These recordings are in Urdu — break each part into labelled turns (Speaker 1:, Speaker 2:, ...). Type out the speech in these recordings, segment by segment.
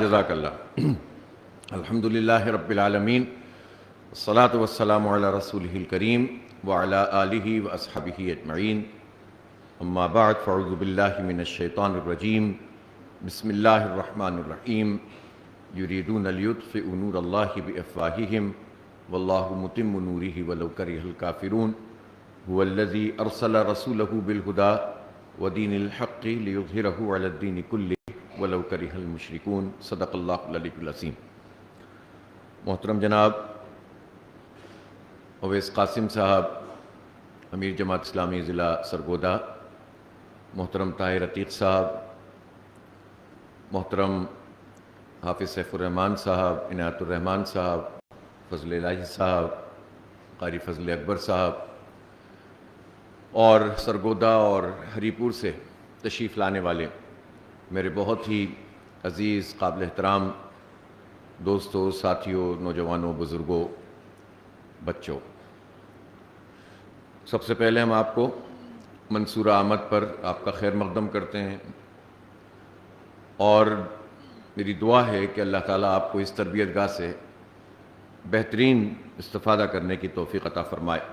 Speaker 1: جزاک اللہ۔ الحمدللہ رب العالمین، الصلاۃ والسلام علی رسولہ الکریم وعلی آلہ واصحابہ اجمعین، اما بعد فاعوذ باللہ من الشیطان الرجیم، بسم اللہ الرحمن الرحیم، یریدون لیطفئوا نور اللہ بافواہہم واللہ متم نورہ ولو کرہ الکافرون، هو الذی ارسل رسولہ بالہدی ودین الحق لیظہرہ علی الدین کلہ ولو کرہ المشرکون۔ صدق اللہ العلی العظیم۔ محترم جناب اویس قاسم صاحب، امیر جماعت اسلامی ضلع سرگودا، محترم طاہر عتیق صاحب، محترم حافظ سیف الرحمان صاحب، عنایت الرحمان صاحب، فضل الہی صاحب، قاری فضل اکبر صاحب، اور سرگودا اور ہری پور سے تشریف لانے والے میرے بہت ہی عزیز قابل احترام دوستوں، ساتھیوں، نوجوانوں، بزرگوں، بچوں، سب سے پہلے ہم آپ کو منصورہ آمد پر آپ کا خیر مقدم کرتے ہیں، اور میری دعا ہے کہ اللہ تعالیٰ آپ کو اس تربیت گاہ سے بہترین استفادہ کرنے کی توفیق عطا فرمائے۔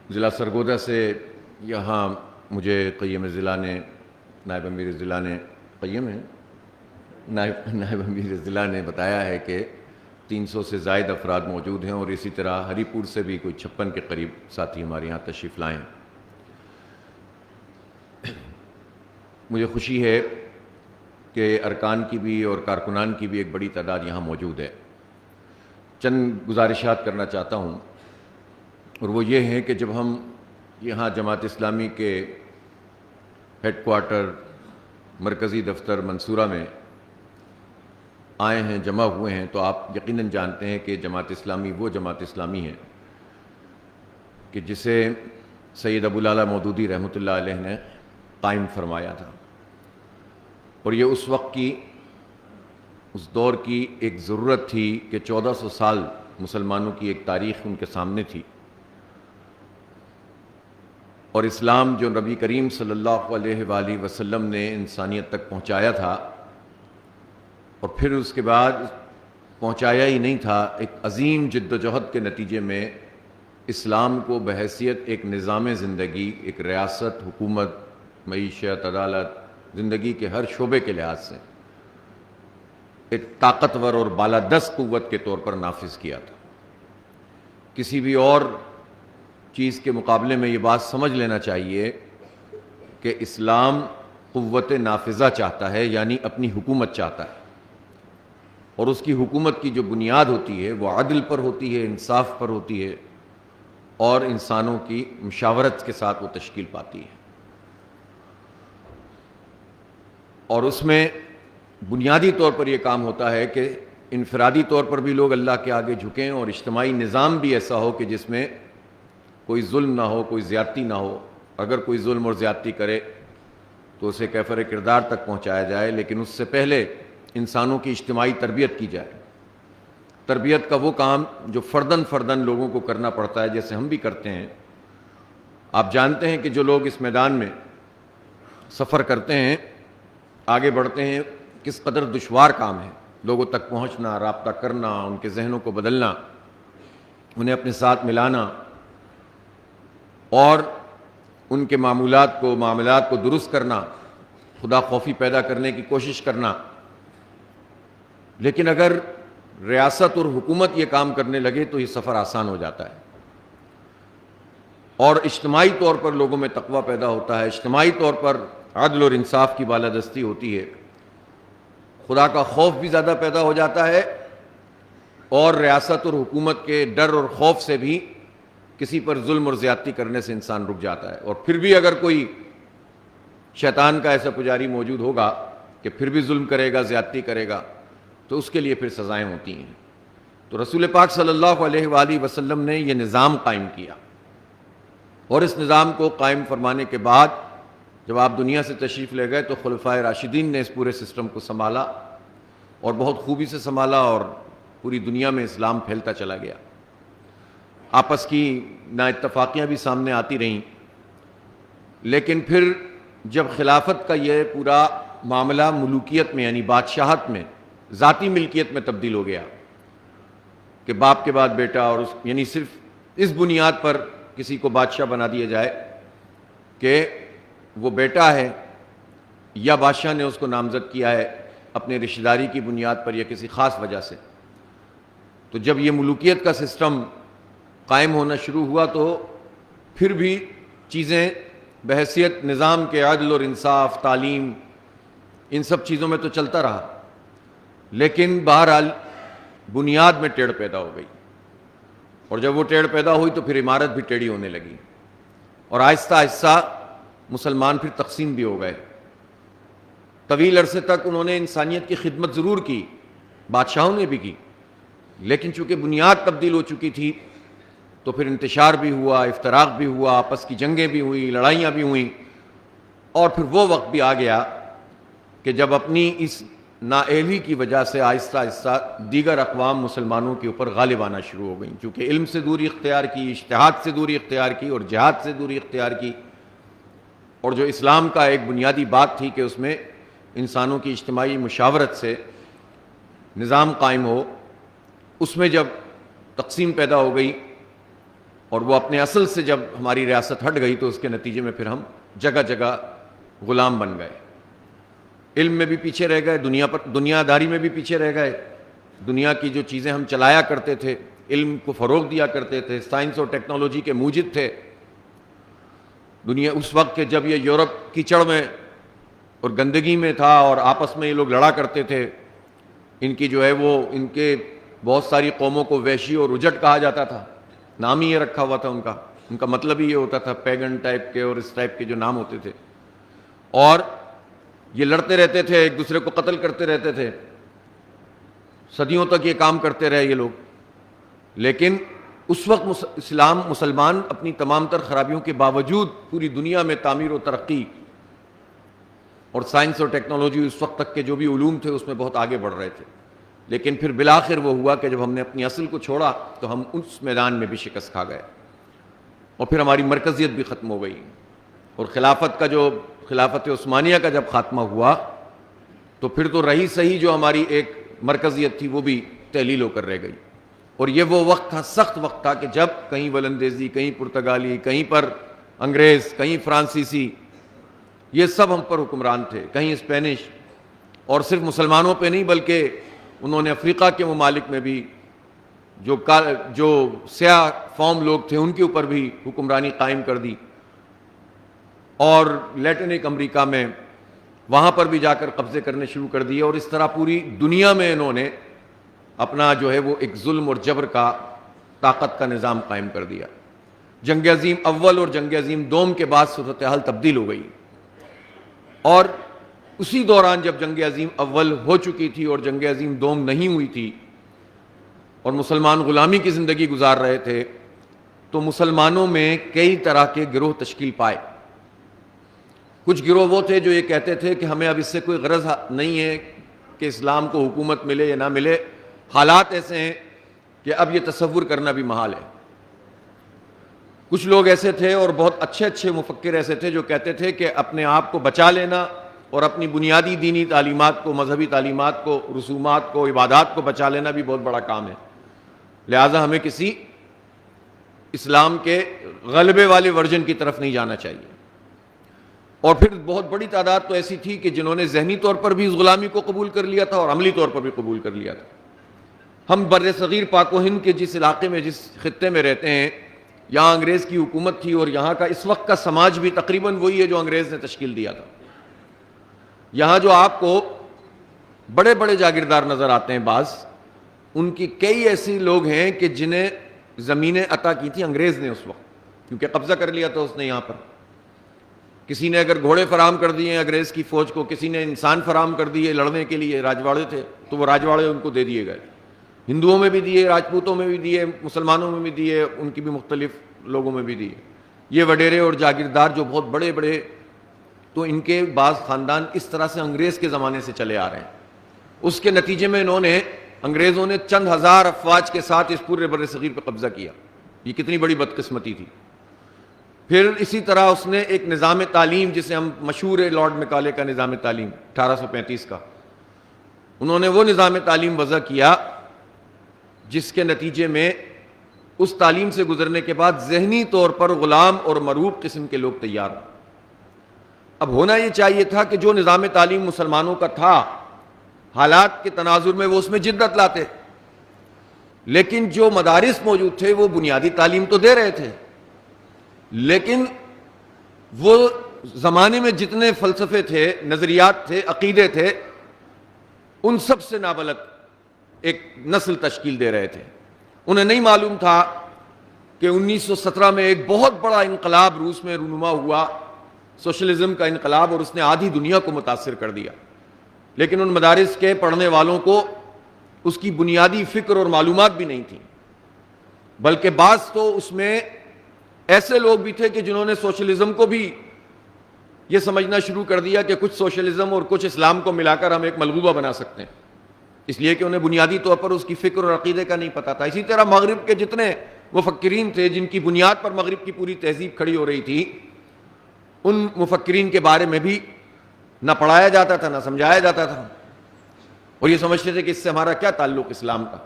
Speaker 1: ضلع سرگودا سے یہاں مجھے قیم ضلع نے، نائب امیر ضلع نے، قیم ہے نائب امیر ضلع نے بتایا ہے کہ 300 سے زائد افراد موجود ہیں، اور اسی طرح ہری پور سے بھی کوئی 56 کے قریب ساتھی ہمارے یہاں تشریف لائے ہیں۔ مجھے خوشی ہے کہ ارکان کی بھی اور کارکنان کی بھی ایک بڑی تعداد یہاں موجود ہے۔ چند گزارشات کرنا چاہتا ہوں، اور وہ یہ ہے کہ جب ہم یہاں جماعت اسلامی کے ہیڈ کوارٹر مرکزی دفتر منصورہ میں آئے ہیں، جمع ہوئے ہیں، تو آپ یقیناً جانتے ہیں کہ جماعت اسلامی وہ جماعت اسلامی ہے کہ جسے سید ابوالعلا مودودی رحمۃ اللہ علیہ نے قائم فرمایا تھا، اور یہ اس وقت کی، اس دور کی ایک ضرورت تھی کہ 1400 سال مسلمانوں کی ایک تاریخ ان کے سامنے تھی، اور اسلام جو نبی کریم صلی اللہ علیہ وآلہ وسلم نے انسانیت تک پہنچایا تھا، اور پھر اس کے بعد پہنچایا ہی نہیں تھا، ایک عظیم جد و جہد کے نتیجے میں اسلام کو بحیثیت ایک نظام زندگی، ایک ریاست، حکومت، معیشت، عدالت، زندگی کے ہر شعبے کے لحاظ سے ایک طاقتور اور بالادست قوت کے طور پر نافذ کیا تھا۔ کسی بھی اور چیز کے مقابلے میں یہ بات سمجھ لینا چاہیے کہ اسلام قوت نافذہ چاہتا ہے، یعنی اپنی حکومت چاہتا ہے، اور اس کی حکومت کی جو بنیاد ہوتی ہے وہ عدل پر ہوتی ہے، انصاف پر ہوتی ہے، اور انسانوں کی مشاورت کے ساتھ وہ تشکیل پاتی ہے۔ اور اس میں بنیادی طور پر یہ کام ہوتا ہے کہ انفرادی طور پر بھی لوگ اللہ کے آگے جھکیں، اور اجتماعی نظام بھی ایسا ہو کہ جس میں کوئی ظلم نہ ہو، کوئی زیادتی نہ ہو۔ اگر کوئی ظلم اور زیادتی کرے تو اسے کیفر کردار تک پہنچایا جائے، لیکن اس سے پہلے انسانوں کی اجتماعی تربیت کی جائے۔ تربیت کا وہ کام جو فرداً فرداً لوگوں کو کرنا پڑتا ہے، جیسے ہم بھی کرتے ہیں۔ آپ جانتے ہیں کہ جو لوگ اس میدان میں سفر کرتے ہیں، آگے بڑھتے ہیں، کس قدر دشوار کام ہے، لوگوں تک پہنچنا، رابطہ کرنا، ان کے ذہنوں کو بدلنا، انہیں اپنے ساتھ ملانا، اور ان کے معاملات کو درست کرنا، خدا خوفی پیدا کرنے کی کوشش کرنا۔ لیکن اگر ریاست اور حکومت یہ کام کرنے لگے تو یہ سفر آسان ہو جاتا ہے، اور اجتماعی طور پر لوگوں میں تقویٰ پیدا ہوتا ہے، اجتماعی طور پر عدل اور انصاف کی بالادستی ہوتی ہے، خدا کا خوف بھی زیادہ پیدا ہو جاتا ہے، اور ریاست اور حکومت کے ڈر اور خوف سے بھی کسی پر ظلم اور زیادتی کرنے سے انسان رک جاتا ہے۔ اور پھر بھی اگر کوئی شیطان کا ایسا پجاری موجود ہوگا کہ پھر بھی ظلم کرے گا، زیادتی کرے گا، تو اس کے لیے پھر سزائیں ہوتی ہیں۔ تو رسول پاک صلی اللہ علیہ وآلہ وسلم نے یہ نظام قائم کیا، اور اس نظام کو قائم فرمانے کے بعد جب آپ دنیا سے تشریف لے گئے تو خلفائے راشدین نے اس پورے سسٹم کو سنبھالا، اور بہت خوبی سے سنبھالا، اور پوری دنیا میں اسلام پھیلتا چلا گیا۔ آپس کی نا اتفاقیاں بھی سامنے آتی رہیں، لیکن پھر جب خلافت کا یہ پورا معاملہ ملوکیت میں یعنی بادشاہت میں، ذاتی ملکیت میں تبدیل ہو گیا کہ باپ کے بعد بیٹا، اور یعنی صرف اس بنیاد پر کسی کو بادشاہ بنا دیا جائے کہ وہ بیٹا ہے یا بادشاہ نے اس کو نامزد کیا ہے اپنے رشتہ داری کی بنیاد پر یا کسی خاص وجہ سے۔ تو جب یہ ملوکیت کا سسٹم قائم ہونا شروع ہوا تو پھر بھی چیزیں بحیثیت نظام کے عدل اور انصاف، تعلیم، ان سب چیزوں میں تو چلتا رہا، لیکن بہرحال بنیاد میں ٹیڑھ پیدا ہو گئی، اور جب وہ ٹیڑھ پیدا ہوئی تو پھر عمارت بھی ٹیڑھی ہونے لگی، اور آہستہ آہستہ مسلمان پھر تقسیم بھی ہو گئے۔ طویل عرصے تک انہوں نے انسانیت کی خدمت ضرور کی، بادشاہوں نے بھی کی، لیکن چونکہ بنیاد تبدیل ہو چکی تھی تو پھر انتشار بھی ہوا، افتراق بھی ہوا، آپس کی جنگیں بھی ہوئیں، لڑائیاں بھی ہوئیں، اور پھر وہ وقت بھی آ گیا کہ جب اپنی اس نااہلی کی وجہ سے آہستہ آہستہ دیگر اقوام مسلمانوں کے اوپر غالب آنا شروع ہو گئیں، چونکہ علم سے دوری اختیار کی، اجتہاد سے دوری اختیار کی، اور جہاد سے دوری اختیار کی، اور جو اسلام کا ایک بنیادی بات تھی کہ اس میں انسانوں کی اجتماعی مشاورت سے نظام قائم ہو، اس میں جب تقسیم پیدا ہو گئی اور وہ اپنے اصل سے جب ہماری ریاست ہٹ گئی تو اس کے نتیجے میں پھر ہم جگہ جگہ غلام بن گئے، علم میں بھی پیچھے رہ گئے، دنیا داری میں بھی پیچھے رہ گئے، دنیا کی جو چیزیں ہم چلایا کرتے تھے، علم کو فروغ دیا کرتے تھے، سائنس اور ٹیکنالوجی کے موجد تھے، دنیا اس وقت کے جب یہ یورپ کیچڑ میں اور گندگی میں تھا اور آپس میں یہ لوگ لڑا کرتے تھے، ان کی جو ہے وہ ان کے بہت ساری قوموں کو ویشی اور اجٹ کہا جاتا تھا، نام ہی یہ رکھا ہوا تھا ان کا مطلب ہی یہ ہوتا تھا، پیگن ٹائپ کے اور اس ٹائپ کے جو نام ہوتے تھے، اور یہ لڑتے رہتے تھے، ایک دوسرے کو قتل کرتے رہتے تھے، صدیوں تک یہ کام کرتے رہے یہ لوگ، لیکن اس وقت مسلمان اپنی تمام تر خرابیوں کے باوجود پوری دنیا میں تعمیر و ترقی اور سائنس اور ٹیکنالوجی اس وقت تک کے جو بھی علوم تھے اس میں بہت آگے بڑھ رہے تھے، لیکن پھر بالآخر وہ ہوا کہ جب ہم نے اپنی اصل کو چھوڑا تو ہم اس میدان میں بھی شکست کھا گئے، اور پھر ہماری مرکزیت بھی ختم ہو گئی، اور خلافت عثمانیہ کا جب خاتمہ ہوا تو پھر تو رہی صحیح جو ہماری ایک مرکزیت تھی وہ بھی تحلیل ہو کر رہ گئی، اور یہ وہ وقت تھا، سخت وقت تھا کہ جب کہیں ولندیزی، کہیں پرتگالی، کہیں پر انگریز، کہیں فرانسیسی، یہ سب ہم پر حکمران تھے، کہیں اسپینش، اور صرف مسلمانوں پہ نہیں بلکہ انہوں نے افریقہ کے ممالک میں بھی جو سیاہ فام لوگ تھے ان کے اوپر بھی حکمرانی قائم کر دی، اور لیٹنک امریکہ میں وہاں پر بھی جا کر قبضے کرنے شروع کر دیے، اور اس طرح پوری دنیا میں انہوں نے اپنا جو ہے وہ ایک ظلم اور جبر کا، طاقت کا نظام قائم کر دیا۔ جنگ عظیم اول اور جنگ عظیم دوم کے بعد صورتحال تبدیل ہو گئی، اور اسی دوران جب جنگ عظیم اول ہو چکی تھی اور جنگ عظیم دوم نہیں ہوئی تھی اور مسلمان غلامی کی زندگی گزار رہے تھے، تو مسلمانوں میں کئی طرح کے گروہ تشکیل پائے۔ کچھ گروہ وہ تھے جو یہ کہتے تھے کہ ہمیں اب اس سے کوئی غرض نہیں ہے کہ اسلام کو حکومت ملے یا نہ ملے، حالات ایسے ہیں کہ اب یہ تصور کرنا بھی محال ہے۔ کچھ لوگ ایسے تھے اور بہت اچھے مفکر ایسے تھے جو کہتے تھے کہ اپنے آپ کو بچا لینا اور اپنی بنیادی دینی تعلیمات کو، مذہبی تعلیمات کو، رسومات کو، عبادات کو بچا لینا بھی بہت بڑا کام ہے، لہٰذا ہمیں کسی اسلام کے غلبے والے ورژن کی طرف نہیں جانا چاہیے۔ اور پھر بہت بڑی تعداد تو ایسی تھی کہ جنہوں نے ذہنی طور پر بھی اس غلامی کو قبول کر لیا تھا اور عملی طور پر بھی قبول کر لیا تھا۔ ہم بر صغیر پاک و ہند کے جس علاقے میں، جس خطے میں رہتے ہیں، یہاں انگریز کی حکومت تھی، اور یہاں کا اس وقت کا سماج بھی تقریباً وہی ہے جو انگریز نے تشکیل دیا تھا۔ یہاں جو آپ کو بڑے بڑے جاگیردار نظر آتے ہیں بعض، ان کی کئی ایسے لوگ ہیں کہ جنہیں زمینیں عطا کی تھی انگریز نے اس وقت، کیونکہ قبضہ کر لیا تھا اس نے یہاں پر۔ کسی نے اگر گھوڑے فراہم کر دیے انگریز کی فوج کو، کسی نے انسان فراہم کر دیے لڑنے کے لیے، راجواڑے تھے تو وہ راجواڑے ان کو دے دیے گئے، ہندوؤں میں بھی دیے، راجپوتوں میں بھی دیے، مسلمانوں میں بھی دیے، ان کی بھی مختلف لوگوں میں بھی دیے۔ یہ وڈیرے اور جاگیردار جو بہت بڑے بڑے، تو ان کے بعض خاندان اس طرح سے انگریز کے زمانے سے چلے آ رہے ہیں۔ اس کے نتیجے میں انگریزوں نے چند ہزار افواج کے ساتھ اس پورے بر صغیر پہ قبضہ کیا۔ یہ کتنی بڑی بدقسمتی تھی۔ پھر اسی طرح اس نے ایک نظام تعلیم جسے ہم مشہور ہے لارڈ میکالے کا نظام تعلیم 1835 کا، انہوں نے وہ نظام تعلیم وضع کیا جس کے نتیجے میں اس تعلیم سے گزرنے کے بعد ذہنی طور پر غلام اور مروب قسم کے لوگ تیار ہوں۔ اب ہونا یہ چاہیے تھا کہ جو نظام تعلیم مسلمانوں کا تھا، حالات کے تناظر میں وہ اس میں جدت لاتے، لیکن جو مدارس موجود تھے وہ بنیادی تعلیم تو دے رہے تھے، لیکن وہ زمانے میں جتنے فلسفے تھے، نظریات تھے، عقیدے تھے، ان سب سے نابلد ایک نسل تشکیل دے رہے تھے۔ انہیں نہیں معلوم تھا کہ 1917 میں ایک بہت بڑا انقلاب روس میں رونما ہوا، سوشلزم کا انقلاب، اور اس نے آدھی دنیا کو متاثر کر دیا، لیکن ان مدارس کے پڑھنے والوں کو اس کی بنیادی فکر اور معلومات بھی نہیں تھیں، بلکہ بعض تو اس میں ایسے لوگ بھی تھے کہ جنہوں نے سوشلزم کو بھی یہ سمجھنا شروع کر دیا کہ کچھ سوشلزم اور کچھ اسلام کو ملا کر ہم ایک ملغوبہ بنا سکتے ہیں، اس لیے کہ انہیں بنیادی طور پر اس کی فکر اور عقیدے کا نہیں پتا تھا۔ اسی طرح مغرب کے جتنے مفکرین تھے جن کی بنیاد پر مغرب کی پوری تہذیب کھڑی ہو رہی تھی، ان مفکرین کے بارے میں بھی نہ پڑھایا جاتا تھا، نہ سمجھایا جاتا تھا، اور یہ سمجھتے تھے کہ اس سے ہمارا کیا تعلق اسلام کا۔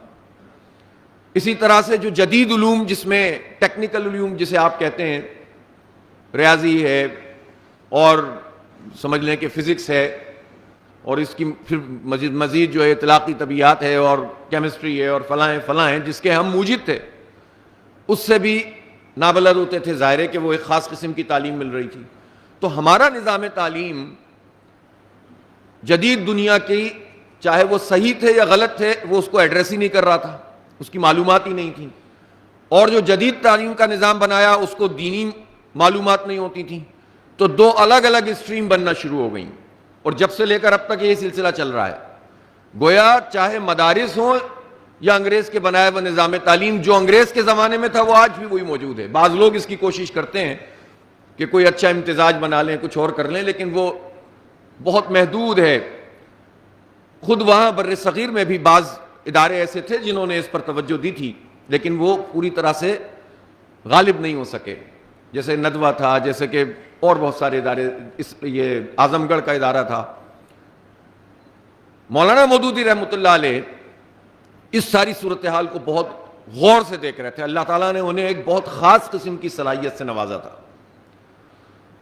Speaker 1: اسی طرح سے جو جدید علوم، جس میں ٹیکنیکل علوم جسے آپ کہتے ہیں، ریاضی ہے اور سمجھ لیں کہ فزکس ہے، اور اس کی پھر مزید جو ہے اطلاقی طبیعیات ہے اور کیمسٹری ہے اور فلاں ہیں جس کے ہم موجد تھے، اس سے بھی نابلد ہوتے تھے۔ ظاہر ہے کہ وہ ایک خاص قسم کی تعلیم مل رہی تھی۔ تو ہمارا نظام تعلیم جدید دنیا کی، چاہے وہ صحیح تھے یا غلط تھے، وہ اس کو ایڈریس ہی نہیں کر رہا تھا، اس کی معلومات ہی نہیں تھی، اور جو جدید تعلیم کا نظام بنایا اس کو دینی معلومات نہیں ہوتی تھیں، تو دو الگ الگ اسٹریم بننا شروع ہو گئیں، اور جب سے لے کر اب تک یہ سلسلہ چل رہا ہے۔ گویا چاہے مدارس ہوں یا انگریز کے بنائے ہوئے نظام تعلیم، جو انگریز کے زمانے میں تھا وہ آج بھی وہی موجود ہے۔ بعض لوگ اس کی کوشش کرتے ہیں کہ کوئی اچھا امتزاج بنا لیں، کچھ اور کر لیں، لیکن وہ بہت محدود ہے۔ خود وہاں بر صغیر میں بھی بعض ادارے ایسے تھے جنہوں نے اس پر توجہ دی تھی، لیکن وہ پوری طرح سے غالب نہیں ہو سکے، جیسے ندوہ تھا، جیسے کہ اور بہت سارے ادارے، یہ اعظم گڑھ کا ادارہ تھا۔ مولانا مودودی رحمۃ اللہ علیہ اس ساری صورتحال کو بہت غور سے دیکھ رہے تھے۔ اللہ تعالیٰ نے انہیں ایک بہت خاص قسم کی صلاحیت سے نوازا تھا۔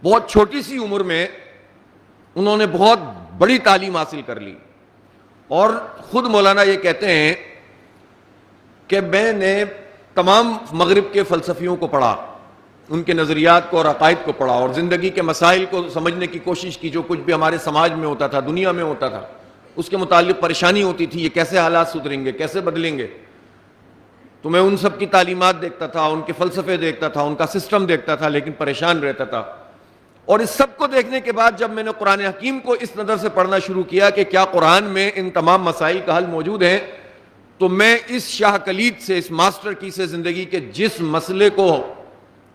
Speaker 1: بہت چھوٹی سی عمر میں انہوں نے بہت بڑی تعلیم حاصل کر لی، اور خود مولانا یہ کہتے ہیں کہ میں نے تمام مغرب کے فلسفیوں کو پڑھا، ان کے نظریات کو اور عقائد کو پڑھا، اور زندگی کے مسائل کو سمجھنے کی کوشش کی۔ جو کچھ بھی ہمارے سماج میں ہوتا تھا، دنیا میں ہوتا تھا، اس کے متعلق پریشانی ہوتی تھی، یہ کیسے حالات سدھریں گے، کیسے بدلیں گے، تو میں ان سب کی تعلیمات دیکھتا تھا، ان کے فلسفے دیکھتا تھا، ان کا سسٹم دیکھتا تھا، لیکن پریشان رہتا تھا۔ اور اس سب کو دیکھنے کے بعد جب میں نے قرآن حکیم کو اس نظر سے پڑھنا شروع کیا کہ کیا قرآن میں ان تمام مسائل کا حل موجود ہے، تو میں اس شاہ کلید سے، اس ماسٹر کی سے زندگی کے جس مسئلے کو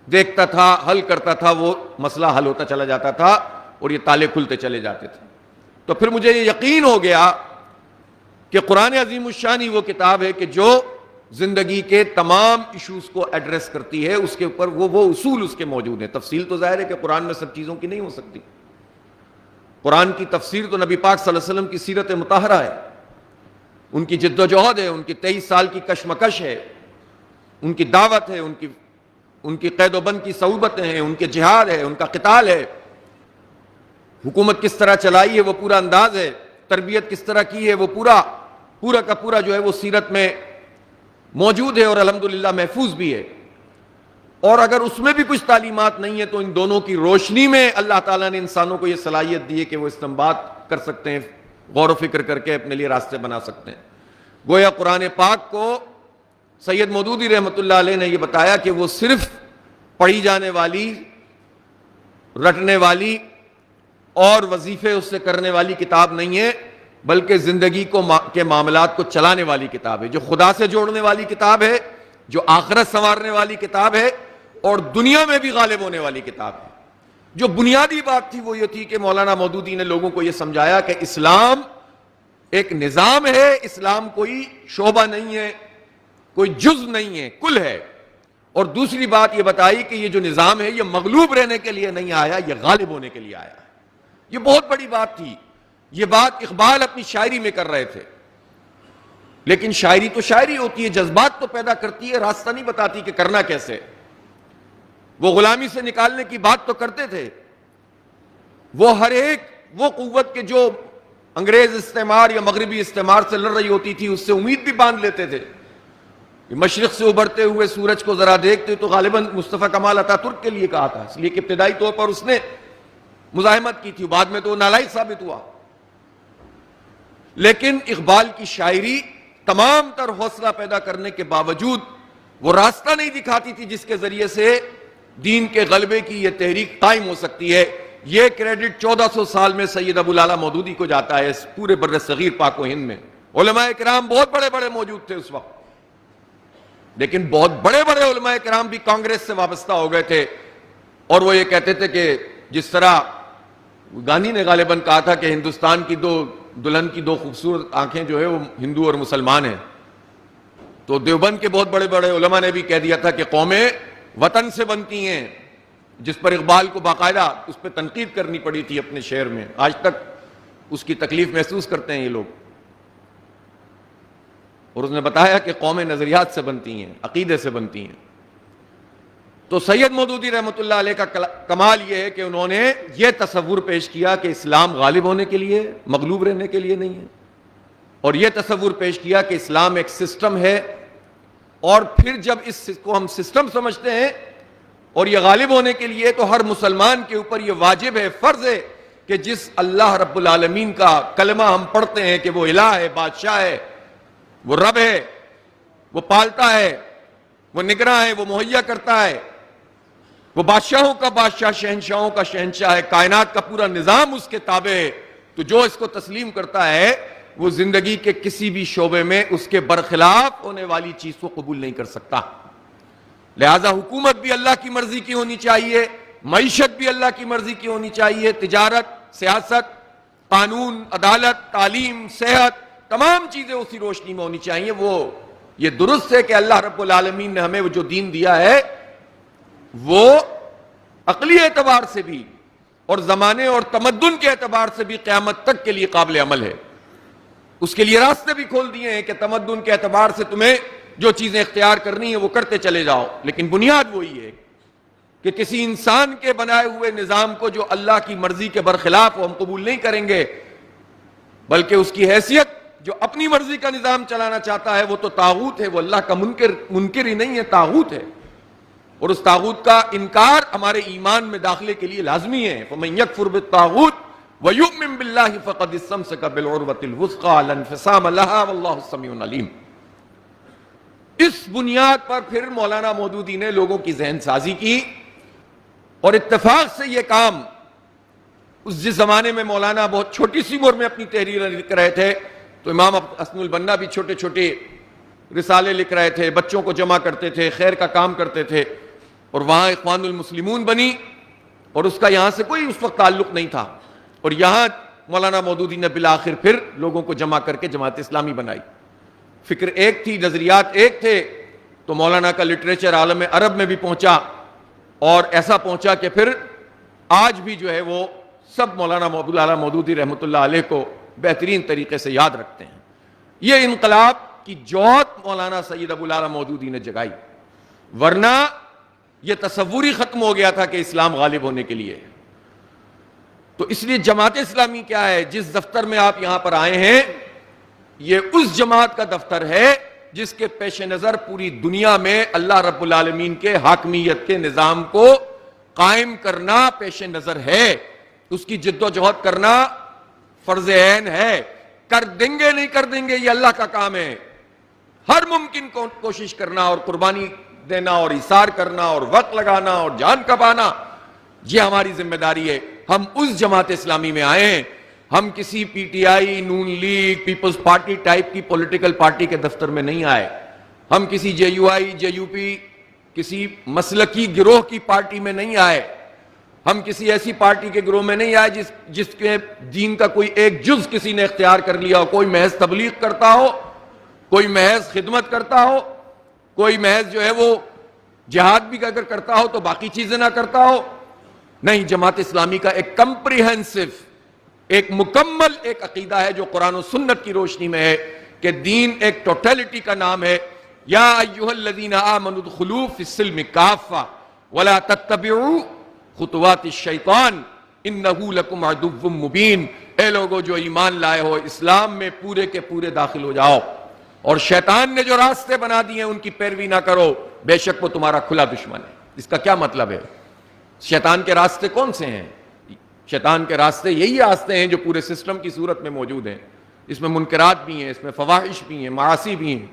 Speaker 1: دیکھتا تھا، حل کرتا تھا، وہ مسئلہ حل ہوتا چلا جاتا تھا اور یہ تالے کھلتے چلے جاتے تھے۔ تو پھر مجھے یہ یقین ہو گیا کہ قرآن عظیم الشان ہی وہ کتاب ہے کہ جو زندگی کے تمام ایشوز کو ایڈریس کرتی ہے، اس کے اوپر وہ اصول اس کے موجود ہیں۔ تفصیل تو ظاہر ہے کہ قرآن میں سب چیزوں کی نہیں ہو سکتی، قرآن کی تفسیر تو نبی پاک صلی اللہ علیہ وسلم کی سیرت مطہرہ ہے، ان کی جد و جہد ہے، ان کی 23 سال کی کشمکش ہے، ان کی دعوت ہے، ان کی قید و بند کی صعوبتیں ہیں، ان کے جہاد ہے، ان کا قتال ہے، حکومت کس طرح چلائی ہے وہ پورا انداز ہے، تربیت کس طرح کی ہے وہ پورا کا پورا جو ہے وہ سیرت میں موجود ہے، اور الحمدللہ محفوظ بھی ہے۔ اور اگر اس میں بھی کچھ تعلیمات نہیں ہے تو ان دونوں کی روشنی میں اللہ تعالیٰ نے انسانوں کو یہ صلاحیت دی ہے کہ وہ استنباط کر سکتے ہیں، غور و فکر کر کے اپنے لیے راستے بنا سکتے ہیں۔ گویا قرآن پاک کو سید مودودی رحمۃ اللہ علیہ نے یہ بتایا کہ وہ صرف پڑھی جانے والی، رٹنے والی اور وظیفے اس سے کرنے والی کتاب نہیں ہے، بلکہ زندگی کے معاملات کو چلانے والی کتاب ہے، جو خدا سے جوڑنے والی کتاب ہے، جو آخرت سنوارنے والی کتاب ہے، اور دنیا میں بھی غالب ہونے والی کتاب ہے۔ جو بنیادی بات تھی وہ یہ تھی کہ مولانا مودودی نے لوگوں کو یہ سمجھایا کہ اسلام ایک نظام ہے، اسلام کوئی شعبہ نہیں ہے، کوئی جزو نہیں ہے، کل ہے، اور دوسری بات یہ بتائی کہ یہ جو نظام ہے یہ مغلوب رہنے کے لیے نہیں آیا، یہ غالب ہونے کے لیے آیا ہے۔ یہ بہت بڑی بات تھی، یہ بات اقبال اپنی شاعری میں کر رہے تھے، لیکن شاعری تو شاعری ہوتی ہے، جذبات تو پیدا کرتی ہے، راستہ نہیں بتاتی کہ کرنا کیسے۔ وہ غلامی سے نکالنے کی بات تو کرتے تھے، وہ ہر ایک وہ قوت کے جو انگریز استعمار یا مغربی استعمار سے لڑ رہی ہوتی تھی اس سے امید بھی باندھ لیتے تھے۔ مشرق سے ابھرتے ہوئے سورج کو ذرا دیکھتے تو غالباً مصطفیٰ کمال اتاترک ترک کے لیے کہا تھا، اس لیے کہ ابتدائی طور پر اس نے مزاحمت کی تھی، بعد میں تو نالائق ثابت ہوا۔ لیکن اقبال کی شاعری تمام تر حوصلہ پیدا کرنے کے باوجود وہ راستہ نہیں دکھاتی تھی جس کے ذریعے سے دین کے غلبے کی یہ تحریک قائم ہو سکتی ہے۔ یہ کریڈٹ 1400 سال میں سید ابو العلا مودودی کو جاتا ہے، اس پورے بر صغیر پاک و ہند میں۔ علماء کرام بہت بڑے بڑے موجود تھے اس وقت، لیکن بہت بڑے بڑے علماء کرام بھی کانگریس سے وابستہ ہو گئے تھے، اور وہ یہ کہتے تھے کہ جس طرح گاندھی نے غالباً کہا تھا کہ ہندوستان کی دلہن کی 2 خوبصورت آنکھیں جو ہے وہ ہندو اور مسلمان ہیں، تو دیوبند کے بہت بڑے بڑے علماء نے بھی کہہ دیا تھا کہ قومیں وطن سے بنتی ہیں، جس پر اقبال کو باقاعدہ اس پہ تنقید کرنی پڑی تھی اپنے شعر میں۔ آج تک اس کی تکلیف محسوس کرتے ہیں یہ لوگ۔ اور اس نے بتایا کہ قومیں نظریات سے بنتی ہیں، عقیدے سے بنتی ہیں۔ تو سید مودودی رحمۃ اللہ علیہ کا کمال یہ ہے کہ انہوں نے یہ تصور پیش کیا کہ اسلام غالب ہونے کے لیے، مغلوب رہنے کے لیے نہیں ہے، اور یہ تصور پیش کیا کہ اسلام ایک سسٹم ہے، اور پھر جب اس کو ہم سسٹم سمجھتے ہیں اور یہ غالب ہونے کے لیے، تو ہر مسلمان کے اوپر یہ واجب ہے، فرض ہے کہ جس اللہ رب العالمین کا کلمہ ہم پڑھتے ہیں کہ وہ الہ ہے، بادشاہ ہے، وہ رب ہے، وہ پالتا ہے، وہ نگراں ہے، وہ مہیا کرتا ہے، وہ بادشاہوں کا بادشاہ، شہنشاہوں کا شہنشاہ ہے، کائنات کا پورا نظام اس کے تابع ہے، تو جو اس کو تسلیم کرتا ہے وہ زندگی کے کسی بھی شعبے میں اس کے برخلاف ہونے والی چیز کو قبول نہیں کر سکتا۔ لہذا حکومت بھی اللہ کی مرضی کی ہونی چاہیے، معیشت بھی اللہ کی مرضی کی ہونی چاہیے، تجارت، سیاست، قانون، عدالت، تعلیم، صحت، تمام چیزیں اسی روشنی میں ہونی چاہیے۔ وہ یہ درست ہے کہ اللہ رب العالمین نے ہمیں جو دین دیا ہے وہ عقلی اعتبار سے بھی اور زمانے اور تمدن کے اعتبار سے بھی قیامت تک کے لیے قابل عمل ہے۔ اس کے لیے راستے بھی کھول دیے ہیں کہ تمدن کے اعتبار سے تمہیں جو چیزیں اختیار کرنی ہیں وہ کرتے چلے جاؤ، لیکن بنیاد وہی ہے کہ کسی انسان کے بنائے ہوئے نظام کو جو اللہ کی مرضی کے برخلاف ہم قبول نہیں کریں گے، بلکہ اس کی حیثیت جو اپنی مرضی کا نظام چلانا چاہتا ہے وہ تو طاغوت ہے، وہ اللہ کا منکر ہی نہیں ہے، طاغوت ہے، اور اس طاغوت کا انکار ہمارے ایمان میں داخلے کے لیے لازمی ہے۔ فَمَن يَكْفُرْ بِالطَّاغُوتِ وَيُؤْمِن بِاللَّهِ فَقَدِ اسْتَمْسَكَ بِالْعُرْوَةِ الْوُثْقَىٰ لَا انفصام لَهَا وَاللَّهُ السَّمِيعُ الْعَلِيمُ۔ اس بنیاد پر پھر مولانا مودودی نے لوگوں کی ذہن سازی کی، اور اتفاق سے یہ کام جس زمانے میں مولانا بہت چھوٹی سی عمر میں اپنی تحریریں لکھ رہے تھے، تو امام حسن البنا بھی چھوٹے چھوٹے رسالے لکھ رہے تھے، بچوں کو جمع کرتے تھے، خیر کا کام کرتے تھے، اور وہاں اخوان المسلمون بنی، اور اس کا یہاں سے کوئی اس وقت تعلق نہیں تھا، اور یہاں مولانا مودودی نے بالآخر پھر لوگوں کو جمع کر کے جماعت اسلامی بنائی۔ فکر ایک تھی، نظریات ایک تھے، تو مولانا کا لٹریچر عالم عرب میں بھی پہنچا، اور ایسا پہنچا کہ پھر آج بھی جو ہے وہ سب مولانا ابو العلا مودودی رحمۃ اللہ علیہ کو بہترین طریقے سے یاد رکھتے ہیں۔ یہ انقلاب کی جوت مولانا سید ابو العلا مودودی نے جگائی، ورنہ یہ تصور ہی ختم ہو گیا تھا کہ اسلام غالب ہونے کے لیے۔ تو اس لیے جماعت اسلامی کیا ہے؟ جس دفتر میں آپ یہاں پر آئے ہیں یہ اس جماعت کا دفتر ہے جس کے پیش نظر پوری دنیا میں اللہ رب العالمین کے حاکمیت کے نظام کو قائم کرنا پیش نظر ہے، اس کی جد و جہد کرنا فرض عین ہے۔ کر دیں گے نہیں کر دیں گے یہ اللہ کا کام ہے، ہر ممکن کوشش کرنا اور قربانی دینا اور ایثار کرنا اور وقت لگانا اور جان کبانا، یہ ہماری ذمہ داری ہے۔ ہم اس جماعت اسلامی میں آئے ہیں، ہم کسی P T I, Noon League, Peoples Party type کی پولیٹیکل پارٹی کے دفتر میں نہیں آئے، ہم کسی جے you I, J U P, کسی مسلکی گروہ کی پارٹی میں نہیں آئے، ہم کسی ایسی پارٹی کے گروہ میں نہیں آئے جس کے دین کا کوئی ایک جز کسی نے اختیار کر لیا ہو، کوئی محض تبلیغ کرتا ہو، کوئی محض خدمت کرتا ہو، کوئی محض جو ہے وہ جہاد بھی اگر کرتا ہو تو باقی چیزیں نہ کرتا ہو. نہیں، جماعت اسلامی کا ایک کمپریہنسو، ایک مکمل ایک عقیدہ ہے جو قرآن و سنت کی روشنی میں ہے کہ دین ایک ٹوٹیلٹی کا نام ہے. یا ایھا الذین آمنوا ادخلوا فی السلم کافہ ولا تتبعوا خطوات الشیطان انہ لکم عدو مبین. اے لوگو جو ایمان لائے ہو، اسلام میں پورے کے پورے داخل ہو جاؤ، اور شیطان نے جو راستے بنا دیے ہیں ان کی پیروی نہ کرو، بے شک وہ تمہارا کھلا دشمن ہے. اس کا کیا مطلب ہے؟ شیطان کے راستے کون سے ہیں؟ شیطان کے راستے یہی راستے ہیں جو پورے سسٹم کی صورت میں موجود ہیں. اس میں منکرات بھی ہیں، اس میں فواحش بھی ہیں، معاصی بھی ہیں،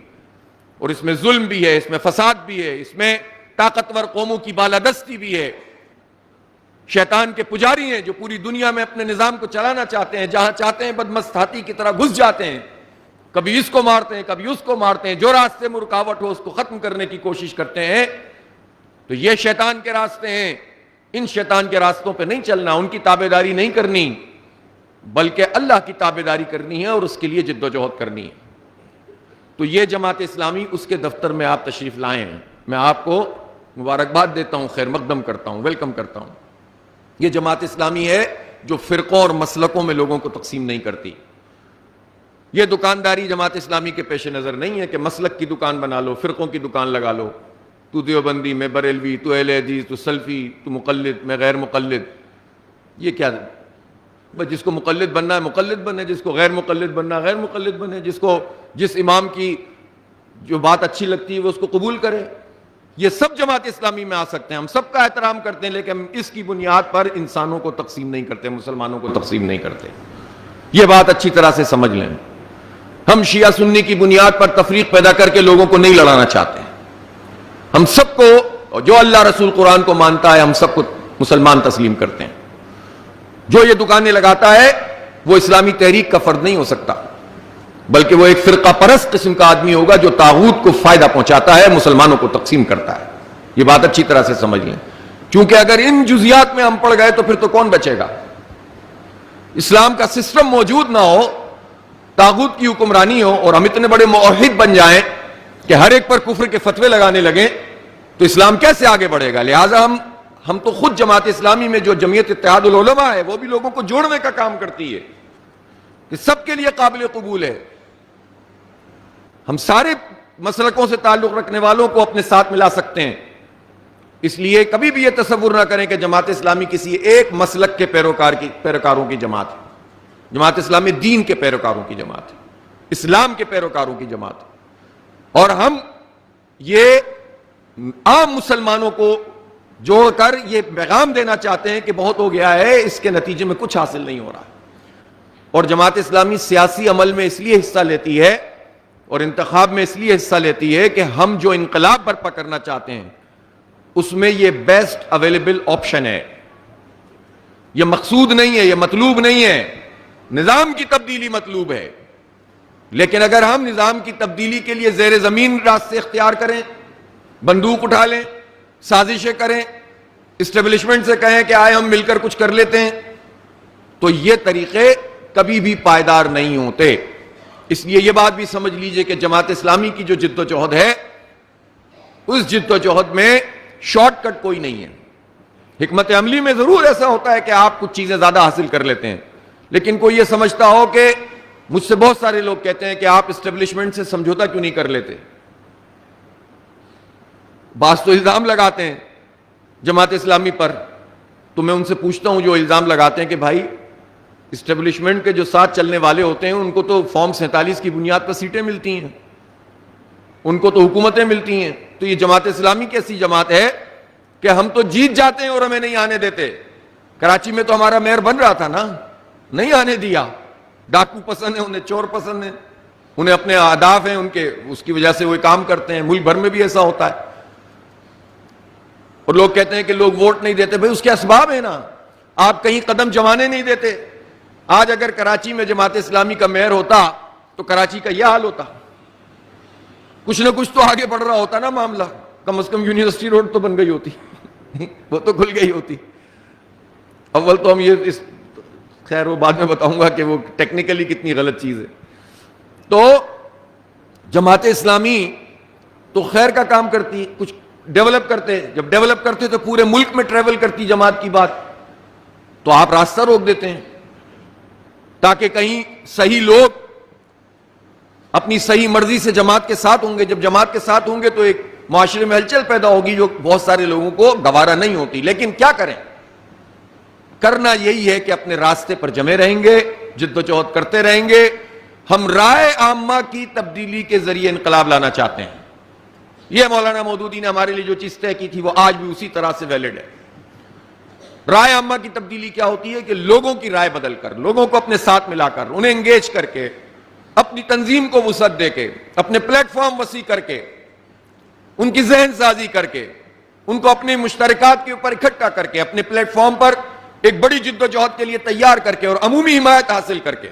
Speaker 1: اور اس میں ظلم بھی ہے، اس میں فساد بھی ہے، اس میں طاقتور قوموں کی بالادستی بھی ہے. شیطان کے پجاری ہیں جو پوری دنیا میں اپنے نظام کو چلانا چاہتے ہیں، جہاں چاہتے ہیں بدمست ہاتھی کی طرح گھس جاتے ہیں، کبھی اس کو مارتے ہیں کبھی اس کو مارتے ہیں، جو راستے میں رکاوٹ ہو اس کو ختم کرنے کی کوشش کرتے ہیں. تو یہ شیطان کے راستے ہیں. ان شیطان کے راستوں پہ نہیں چلنا، ان کی تابعداری نہیں کرنی، بلکہ اللہ کی تابعداری کرنی ہے اور اس کے لیے جد و جہد کرنی ہے. تو یہ جماعت اسلامی، اس کے دفتر میں آپ تشریف لائے ہیں، میں آپ کو مبارکباد دیتا ہوں، خیر مقدم کرتا ہوں، ویلکم کرتا ہوں. یہ جماعت اسلامی ہے جو فرقوں اور مسلکوں میں لوگوں کو تقسیم نہیں کرتی. یہ دکانداری جماعت اسلامی کے پیش نظر نہیں ہے کہ مسلک کی دکان بنا لو، فرقوں کی دکان لگا لو، تو دیوبندی، میں بریلوی، تو اہل حدیث، تو سلفی، تو مقلد، میں غیر مقلد. یہ کیا بس جس کو مقلد بننا ہے مقلد بنے، جس کو غیر مقلد بننا ہے غیر مقلد بنے، جس کو جس امام کی جو بات اچھی لگتی ہے وہ اس کو قبول کرے. یہ سب جماعت اسلامی میں آ سکتے ہیں، ہم سب کا احترام کرتے ہیں، لیکن ہم اس کی بنیاد پر انسانوں کو تقسیم نہیں کرتے، مسلمانوں کو تقسیم نہیں کرتے. یہ بات اچھی طرح سے سمجھ لیں. ہم شیعہ سنی کی بنیاد پر تفریق پیدا کر کے لوگوں کو نہیں لڑانا چاہتے ہیں. ہم سب کو، جو اللہ رسول قرآن کو مانتا ہے، ہم سب کو مسلمان تسلیم کرتے ہیں. جو یہ دکانیں لگاتا ہے وہ اسلامی تحریک کا فرد نہیں ہو سکتا، بلکہ وہ ایک فرقہ پرست قسم کا آدمی ہوگا جو طاغوت کو فائدہ پہنچاتا ہے، مسلمانوں کو تقسیم کرتا ہے. یہ بات اچھی طرح سے سمجھ لیں، کیونکہ اگر ان جزیات میں ہم پڑ گئے تو پھر تو کون بچے گا؟ اسلام کا سسٹم موجود نہ ہو، طاغوت کی حکمرانی ہو، اور ہم اتنے بڑے موحد بن جائیں کہ ہر ایک پر کفر کے فتوے لگانے لگیں، تو اسلام کیسے آگے بڑھے گا؟ لہٰذا ہم تو خود جماعت اسلامی میں جو جمعیت اتحاد العلماء ہے وہ بھی لوگوں کو جوڑنے کا کام کرتی ہے کہ سب کے لیے قابل قبول ہے. ہم سارے مسلکوں سے تعلق رکھنے والوں کو اپنے ساتھ ملا سکتے ہیں. اس لیے کبھی بھی یہ تصور نہ کریں کہ جماعت اسلامی کسی ایک مسلک کے پیروکاروں کی جماعت ہے. جماعت اسلامی دین کے پیروکاروں کی جماعت ہے، اسلام کے پیروکاروں کی جماعت ہے. اور ہم یہ عام مسلمانوں کو جوڑ کر یہ پیغام دینا چاہتے ہیں کہ بہت ہو گیا ہے، اس کے نتیجے میں کچھ حاصل نہیں ہو رہا. اور جماعت اسلامی سیاسی عمل میں اس لیے حصہ لیتی ہے اور انتخاب میں اس لیے حصہ لیتی ہے کہ ہم جو انقلاب برپا کرنا چاہتے ہیں اس میں یہ بیسٹ اویلیبل آپشن ہے. یہ مقصود نہیں ہے، یہ مطلوب نہیں ہے. نظام کی تبدیلی مطلوب ہے، لیکن اگر ہم نظام کی تبدیلی کے لیے زیر زمین راستے اختیار کریں، بندوق اٹھا لیں، سازشیں کریں، اسٹیبلشمنٹ سے کہیں کہ آئے ہم مل کر کچھ کر لیتے ہیں، تو یہ طریقے کبھی بھی پائیدار نہیں ہوتے. اس لیے یہ بات بھی سمجھ لیجئے کہ جماعت اسلامی کی جو جد و جہد ہے، اس جد و جہد میں شارٹ کٹ کوئی نہیں ہے. حکمت عملی میں ضرور ایسا ہوتا ہے کہ آپ کچھ چیزیں زیادہ حاصل کر لیتے ہیں، لیکن کوئی یہ سمجھتا ہو کہ مجھ سے بہت سارے لوگ کہتے ہیں کہ آپ اسٹیبلشمنٹ سے سمجھوتا کیوں نہیں کر لیتے. بعض تو الزام لگاتے ہیں جماعت اسلامی پر، تو میں ان سے پوچھتا ہوں جو الزام لگاتے ہیں کہ بھائی اسٹیبلشمنٹ کے جو ساتھ چلنے والے ہوتے ہیں ان کو تو فارم 47 کی بنیاد پر سیٹیں ملتی ہیں، ان کو تو حکومتیں ملتی ہیں. تو یہ جماعت اسلامی کی ایسی جماعت ہے کہ ہم تو جیت جاتے ہیں اور ہمیں نہیں آنے دیتے. کراچی میں تو ہمارا میئر بن رہا تھا نا، نہیں آنے دیا. ڈاکو پسند ہیں، انہیں چور پسند ہیں، انہیں اپنے اہداف ہیں ان کے، اس کی وجہ سے وہ کام کرتے ہیں. ملک بھر میں بھی ایسا ہوتا ہے. اور لوگ کہتے ہیں کہ لوگ ووٹ نہیں دیتے، بھئی اس کے اسباب ہیں نا. آپ کہیں قدم جمانے نہیں دیتے. آج اگر کراچی میں جماعت اسلامی کا میئر ہوتا تو کراچی کا یہ حال ہوتا. کچھ نہ کچھ تو آگے بڑھ رہا ہوتا نا معاملہ. کم از کم یونیورسٹی روڈ تو بن گئی ہوتی، وہ تو کھل گئی ہوتی. اول تو ہم یہ خیر وہ بعد میں بتاؤں گا کہ وہ ٹیکنیکلی کتنی غلط چیز ہے. تو جماعت اسلامی تو خیر کا کام کرتی، کچھ ڈیولپ کرتے. جب ڈیولپ کرتے تو پورے ملک میں ٹریول کرتی جماعت کی بات, تو آپ راستہ روک دیتے ہیں تاکہ کہیں صحیح لوگ اپنی صحیح مرضی سے جماعت کے ساتھ ہوں گے. جب جماعت کے ساتھ ہوں گے تو ایک معاشرے میں ہلچل پیدا ہوگی جو بہت سارے لوگوں کو گوارا نہیں ہوتی. لیکن کیا کریں, کرنا یہی ہے کہ اپنے راستے پر جمے رہیں گے, جد و جہد کرتے رہیں گے. ہم رائے عامہ کی تبدیلی کے ذریعے انقلاب لانا چاہتے ہیں. یہ مولانا مودودی نے ہمارے لیے جو چیز طے کی تھی وہ آج بھی اسی طرح سے ویلڈ ہے. رائے عامہ کی تبدیلی کیا ہوتی ہے کہ لوگوں کی رائے بدل کر, لوگوں کو اپنے ساتھ ملا کر, انہیں انگیج کر کے, اپنی تنظیم کو وسعت دے کے, اپنے پلیٹ فارم وسیع کر کے, ان کی ذہن سازی کر کے, ان کو اپنے مشترکات کے اوپر اکٹھا کر کے, اپنے پلیٹ فارم پر ایک بڑی جد و جہد کے لیے تیار کر کے اور عمومی حمایت حاصل کر کے,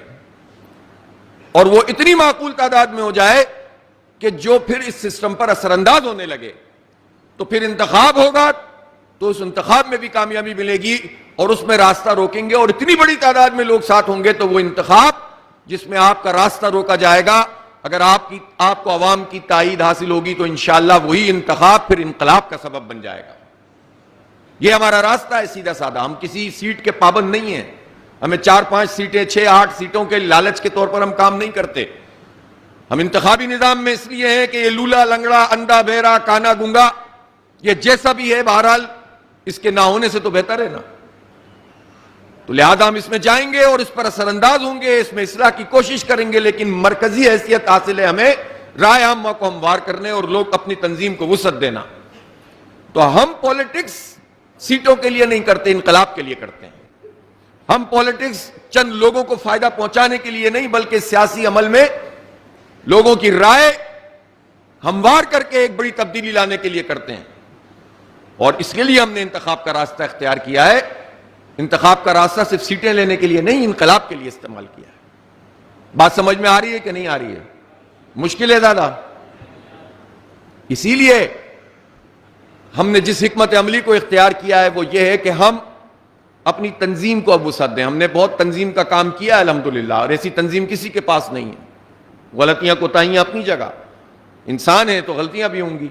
Speaker 1: اور وہ اتنی معقول تعداد میں ہو جائے کہ جو پھر اس سسٹم پر اثر انداز ہونے لگے, تو پھر انتخاب ہوگا تو اس انتخاب میں بھی کامیابی ملے گی اور اس میں راستہ روکیں گے. اور اتنی بڑی تعداد میں لوگ ساتھ ہوں گے تو وہ انتخاب جس میں آپ کا راستہ روکا جائے گا, اگر آپ کو عوام کی تائید حاصل ہوگی تو انشاءاللہ وہی انتخاب پھر انقلاب کا سبب بن جائے گا. یہ ہمارا راستہ ہے سیدھا سادہ. ہم کسی سیٹ کے پابند نہیں ہیں. ہمیں 4-5 سیٹیں 6-8 سیٹوں کے لالچ کے طور پر ہم کام نہیں کرتے. ہم انتخابی نظام میں اس لیے ہیں کہ یہ لولا لنگڑا, اندھا بہرا, کانا گنگا, یہ جیسا بھی ہے بہرحال اس کے نہ ہونے سے تو بہتر ہے نا. تو لہذا ہم اس میں جائیں گے اور اس پر اثر انداز ہوں گے, اس میں اصلاح کی کوشش کریں گے, لیکن مرکزی حیثیت حاصل ہے ہمیں رائے عامہ کو ہموار کرنے اور لوگ اپنی تنظیم کو وسعت دینا. تو ہم پولیٹکس سیٹوں کے لیے نہیں کرتے, انقلاب کے لیے کرتے ہیں. ہم پولیٹکس چند لوگوں کو فائدہ پہنچانے کے لیے نہیں بلکہ سیاسی عمل میں لوگوں کی رائے ہموار کر کے ایک بڑی تبدیلی لانے کے لیے کرتے ہیں. اور اس کے لیے ہم نے انتخاب کا راستہ اختیار کیا ہے. انتخاب کا راستہ صرف سیٹیں لینے کے لیے نہیں, انقلاب کے لیے استعمال کیا ہے. بات سمجھ میں آ رہی ہے کہ نہیں آ رہی ہے؟ مشکل ہے زیادہ. اسی لیے ہم نے جس حکمت عملی کو اختیار کیا ہے وہ یہ ہے کہ ہم اپنی تنظیم کو اب وسعت دیں. ہم نے بہت تنظیم کا کام کیا ہے الحمدللہ, اور ایسی تنظیم کسی کے پاس نہیں ہے. غلطیاں کوتاہیاں اپنی جگہ, انسان ہیں تو غلطیاں بھی ہوں گی,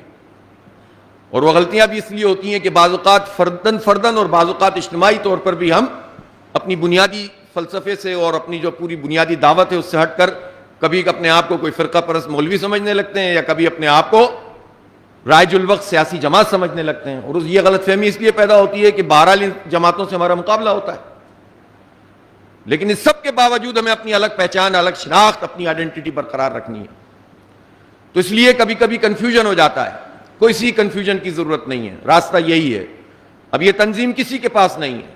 Speaker 1: اور وہ غلطیاں بھی اس لیے ہوتی ہیں کہ بعض اوقات فردن اور بعض اوقات اجتماعی طور پر بھی ہم اپنی بنیادی فلسفے سے اور اپنی جو پوری بنیادی دعوت ہے اس سے ہٹ کر کبھی اپنے آپ کو کوئی فرقہ پرست مولوی سمجھنے لگتے ہیں, یا کبھی اپنے آپ کو رائج الوقت سیاسی جماعت سمجھنے لگتے ہیں. اور یہ غلط فہمی اس لیے پیدا ہوتی ہے کہ بہرحال ان جماعتوں سے ہمارا مقابلہ ہوتا ہے, لیکن اس سب کے باوجود ہمیں اپنی الگ پہچان, الگ شناخت, اپنی آئیڈینٹی برقرار رکھنی ہے. تو اس لیے کبھی کبھی کنفیوژن ہو جاتا ہے. کوئی سی کنفیوژن کی ضرورت نہیں ہے, راستہ یہی ہے. اب یہ تنظیم کسی کے پاس نہیں ہے,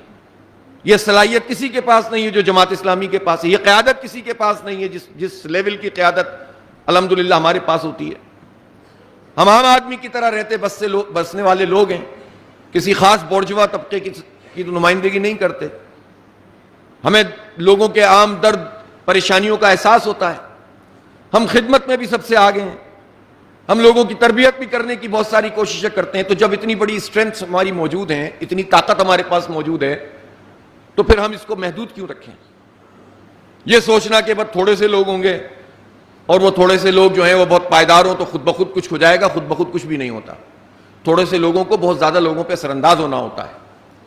Speaker 1: یہ صلاحیت کسی کے پاس نہیں ہے جو جماعت اسلامی کے پاس ہے, یہ قیادت کسی کے پاس نہیں ہے جس لیول کی قیادت الحمدللہ ہمارے پاس ہوتی ہے. ہم عام آدمی کی طرح رہتے بسنے والے لوگ ہیں, کسی خاص بورژوا طبقے کی نمائندگی نہیں کرتے. ہمیں لوگوں کے عام درد پریشانیوں کا احساس ہوتا ہے. ہم خدمت میں بھی سب سے آگے ہیں. ہم لوگوں کی تربیت بھی کرنے کی بہت ساری کوششیں کرتے ہیں. تو جب اتنی بڑی اسٹرینتھ ہماری موجود ہیں, اتنی طاقت ہمارے پاس موجود ہے, تو پھر ہم اس کو محدود کیوں رکھیں؟ یہ سوچنا کہ بس تھوڑے سے لوگ ہوں گے اور وہ تھوڑے سے لوگ جو ہیں وہ بہت پائیدار ہوں تو خود بخود کچھ ہو جائے گا, خود بخود کچھ بھی نہیں ہوتا. تھوڑے سے لوگوں کو بہت زیادہ لوگوں پہ اثر انداز ہونا ہوتا ہے.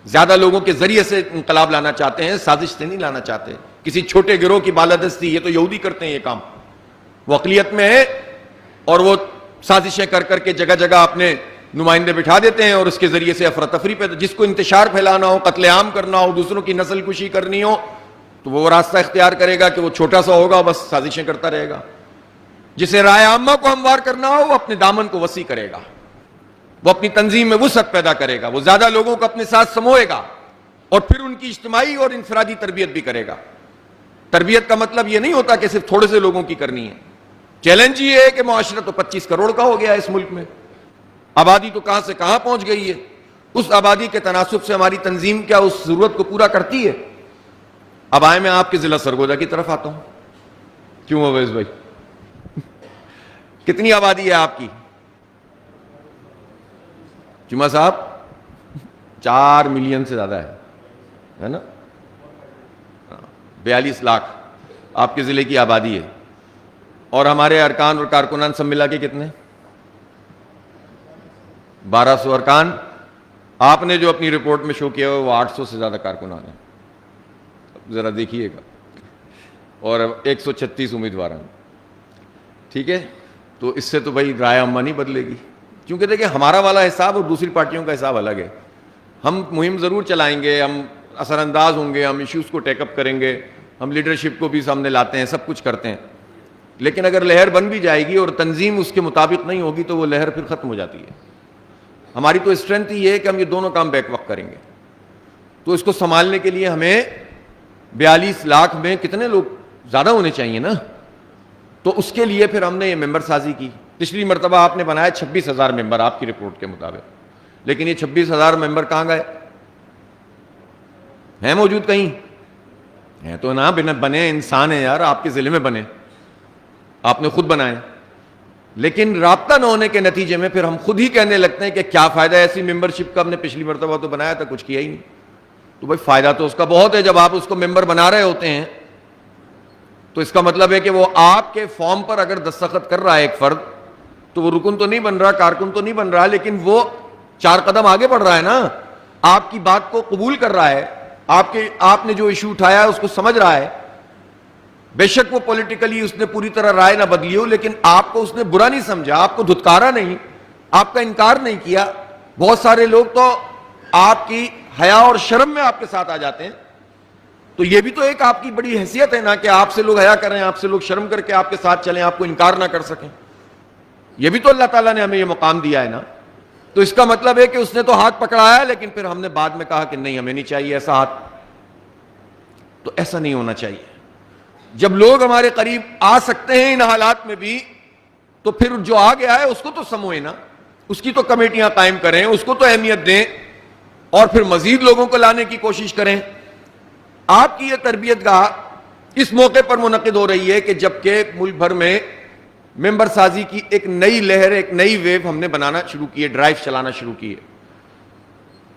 Speaker 1: زیادہ لوگوں کے ذریعے سے انقلاب لانا چاہتے ہیں, سازش سے نہیں لانا چاہتے. کسی چھوٹے گروہ کی بالادستی, یہ تو یہودی کرتے ہیں یہ کام, وہ اقلیت میں ہے اور وہ سازشیں کر کر کے جگہ جگہ اپنے نمائندے بٹھا دیتے ہیں اور اس کے ذریعے سے افراتفری پہ جس کو انتشار پھیلانا ہو, قتل عام کرنا ہو, دوسروں کی نسل کشی کرنی ہو, تو وہ راستہ اختیار کرے گا کہ وہ چھوٹا سا ہوگا, بس سازشیں کرتا رہے گا. جسے رائے عامہ کو ہموار کرنا ہو وہ اپنے دامن کو وسیع کرے گا, وہ اپنی تنظیم میں وسعت پیدا کرے گا, وہ زیادہ لوگوں کو اپنے ساتھ سموئے گا اور پھر ان کی اجتماعی اور انفرادی تربیت بھی کرے گا. تربیت کا مطلب یہ نہیں ہوتا کہ صرف تھوڑے سے لوگوں کی کرنی ہے. چیلنج یہ ہے کہ معاشرہ تو 25 کروڑ کا ہو گیا ہے اس ملک میں, آبادی تو کہاں سے کہاں پہنچ گئی ہے. اس آبادی کے تناسب سے ہماری تنظیم کیا اس ضرورت کو پورا کرتی ہے؟ اب آئے میں آپ کے ضلع سرگودا کی طرف آتا ہوں. کیوں اویس بھائی, کتنی آبادی ہے آپ کی؟ جمعہ صاحب 4 ملین سے زیادہ ہے نا, 42 لاکھ آپ کے ضلع کی آبادی ہے. اور ہمارے ارکان اور کارکنان سب ملا کے کتنے؟ 1200 ارکان، آپ نے جو اپنی رپورٹ میں شو کیا وہ 800 سے زیادہ کارکنان ہیں، ذرا دیکھیے گا، اور 136 امیدوار ہیں، ٹھیک ہے؟ تو اس سے تو بھائی رائے عامہ نہیں بدلے گی، کیونکہ دیکھیں ہمارا والا حساب اور دوسری پارٹیوں کا حساب الگ ہے. ہم مہم ضرور چلائیں گے، ہم اثر انداز ہوں گے، ہم ایشوز کو ٹیک اپ کریں گے، ہم لیڈرشپ کو بھی سامنے لاتے ہیں، سب کچھ کرتے ہیں، لیکن اگر لہر بن بھی جائے گی اور تنظیم اس کے مطابق نہیں ہوگی تو وہ لہر پھر ختم ہو جاتی ہے. ہماری تو اسٹرینتھ ہی ہے کہ ہم یہ دونوں کام بیک وقت کریں گے. تو اس کو سنبھالنے کے لیے ہمیں 42 لاکھ میں کتنے لوگ زیادہ ہونے چاہیے نا، تو اس کے لیے پھر ہم نے یہ ممبر سازی کی. پچھلی مرتبہ آپ نے بنایا 26,000 ممبر آپ کی رپورٹ کے مطابق، لیکن یہ 26,000 ممبر کہاں گئے؟ ہیں موجود کہیں؟ ہیں تو نہ بنے، انسان ہیں یار، آپ کے ضلع میں بنے، آپ نے خود بنائے، لیکن رابطہ نہ ہونے کے نتیجے میں پھر ہم خود ہی کہنے لگتے ہیں کہ کیا فائدہ ایسی ممبرشپ کا، ہم نے پچھلی مرتبہ تو بنایا تھا، کچھ کیا ہی نہیں. تو بھائی فائدہ تو اس کا بہت ہے، جب آپ اس کو ممبر بنا رہے ہوتے ہیں تو اس کا مطلب ہے کہ وہ آپ کے فارم پر اگر دستخط کر رہا ہے ایک فرد، تو وہ رکن تو نہیں بن رہا، کارکن تو نہیں بن رہا، لیکن وہ 4 قدم آگے بڑھ رہا ہے نا، آپ کی بات کو قبول کر رہا ہے، آپ نے جو ایشو اٹھایا ہے اس کو سمجھ رہا ہے. بے شک وہ پولیٹیکلی اس نے پوری طرح رائے نہ بدلی ہو، لیکن آپ کو اس نے برا نہیں سمجھا، آپ کو دھتکارا نہیں، آپ کا انکار نہیں کیا. بہت سارے لوگ تو آپ کی حیا اور شرم میں آپ کے ساتھ آ جاتے ہیں، تو یہ بھی تو ایک آپ کی بڑی حیثیت ہے نا کہ آپ سے لوگ حیا کریں، آپ سے لوگ شرم کر کے آپ کے ساتھ چلیں، آپ کو انکار نہ کر سکیں. یہ بھی تو اللہ تعالیٰ نے ہمیں یہ مقام دیا ہے نا. تو اس کا مطلب ہے کہ اس نے تو ہاتھ پکڑایا، لیکن پھر ہم نے بعد میں کہا کہ نہیں، ہمیں نہیں چاہیے ایسا ہاتھ. تو ایسا نہیں ہونا چاہیے. جب لوگ ہمارے قریب آ سکتے ہیں ان حالات میں بھی، تو پھر جو آ گیا ہے اس کو تو سموئے نا، اس کی تو کمیٹیاں قائم کریں، اس کو تو اہمیت دیں، اور پھر مزید لوگوں کو لانے کی کوشش کریں. آپ کی یہ تربیت گاہ اس موقع پر منعقد ہو رہی ہے کہ جبکہ ملک بھر میں ممبر سازی کی ایک نئی لہر، ایک نئی ویو ہم نے بنانا شروع کی ہے، ڈرائیو چلانا شروع کی ہے.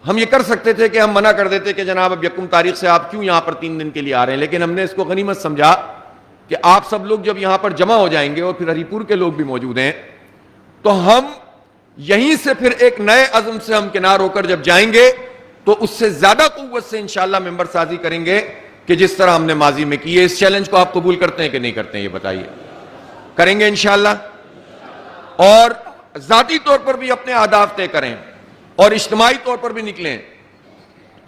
Speaker 1: ہم یہ کر سکتے تھے کہ ہم منع کر دیتے کہ جناب اب 1 تاریخ سے آپ کیوں یہاں پر 3 دن کے لیے آ رہے ہیں، لیکن ہم نے اس کو غنیمت سمجھا کہ آپ سب لوگ جب یہاں پر جمع ہو جائیں گے اور پھر ہری پور کے لوگ بھی موجود ہیں، تو ہم یہیں سے پھر ایک نئے عزم سے ہم کنار ہو کر جب جائیں گے تو اس سے زیادہ قوت سے انشاءاللہ ممبر سازی کریں گے کہ جس طرح ہم نے ماضی میں کی ہے. اس چیلنج کو آپ قبول کرتے ہیں کہ نہیں کرتے ہیں، یہ بتائیے. کریں گے انشاءاللہ. اور ذاتی طور پر بھی اپنے اہداف طے کریں اور اجتماعی طور پر بھی نکلیں.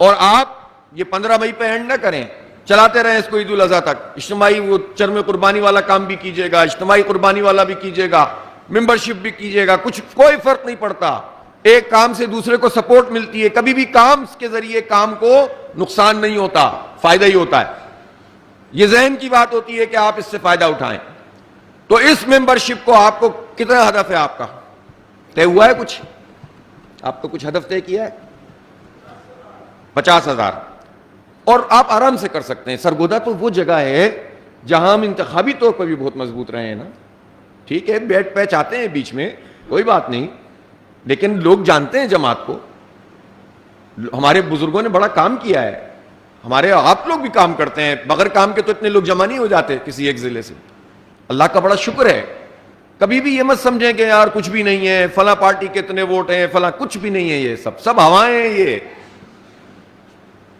Speaker 1: اور آپ یہ 15 مئی پہ اینڈ نہ کریں، چلاتے رہیں اس کو عید الاضحیٰ تک. اجتماعی وہ چرم قربانی والا کام بھی کیجیے گا، اجتماعی قربانی والا بھی کیجیے گا، ممبرشپ بھی کیجیے گا، کوئی فرق نہیں پڑتا. ایک کام سے دوسرے کو سپورٹ ملتی ہے، کبھی بھی کام کے ذریعے کام کو نقصان نہیں ہوتا، فائدہ ہی ہوتا ہے. یہ ذہن کی بات ہوتی ہے کہ آپ اس سے فائدہ اٹھائیں. تو اس ممبرشپ کو آپ کو کتنا ہدف ہے آپ کا طے ہوا ہے؟ کچھ آپ کو کچھ ہدف طے کیا ہے؟ 50,000. اور آپ آرام سے کر سکتے ہیں. سرگودا تو وہ جگہ ہے جہاں ہم انتخابی طور پر بھی بہت مضبوط رہے ہیں نا. ٹھیک ہے، بیٹ پیچ آتے ہیں بیچ میں، کوئی بات نہیں، لیکن لوگ جانتے ہیں جماعت کو. ہمارے بزرگوں نے بڑا کام کیا ہے، ہمارے آپ لوگ بھی کام کرتے ہیں، بغیر کام کے تو اتنے لوگ جمع نہیں ہو جاتے کسی ایک ضلع سے. اللہ کا بڑا شکر ہے. کبھی بھی یہ مت سمجھیں کہ یار کچھ بھی نہیں ہے، فلاں پارٹی کے اتنے ووٹ ہیں، فلاں، کچھ بھی نہیں ہے. یہ سب ہوائیں ہیں. یہ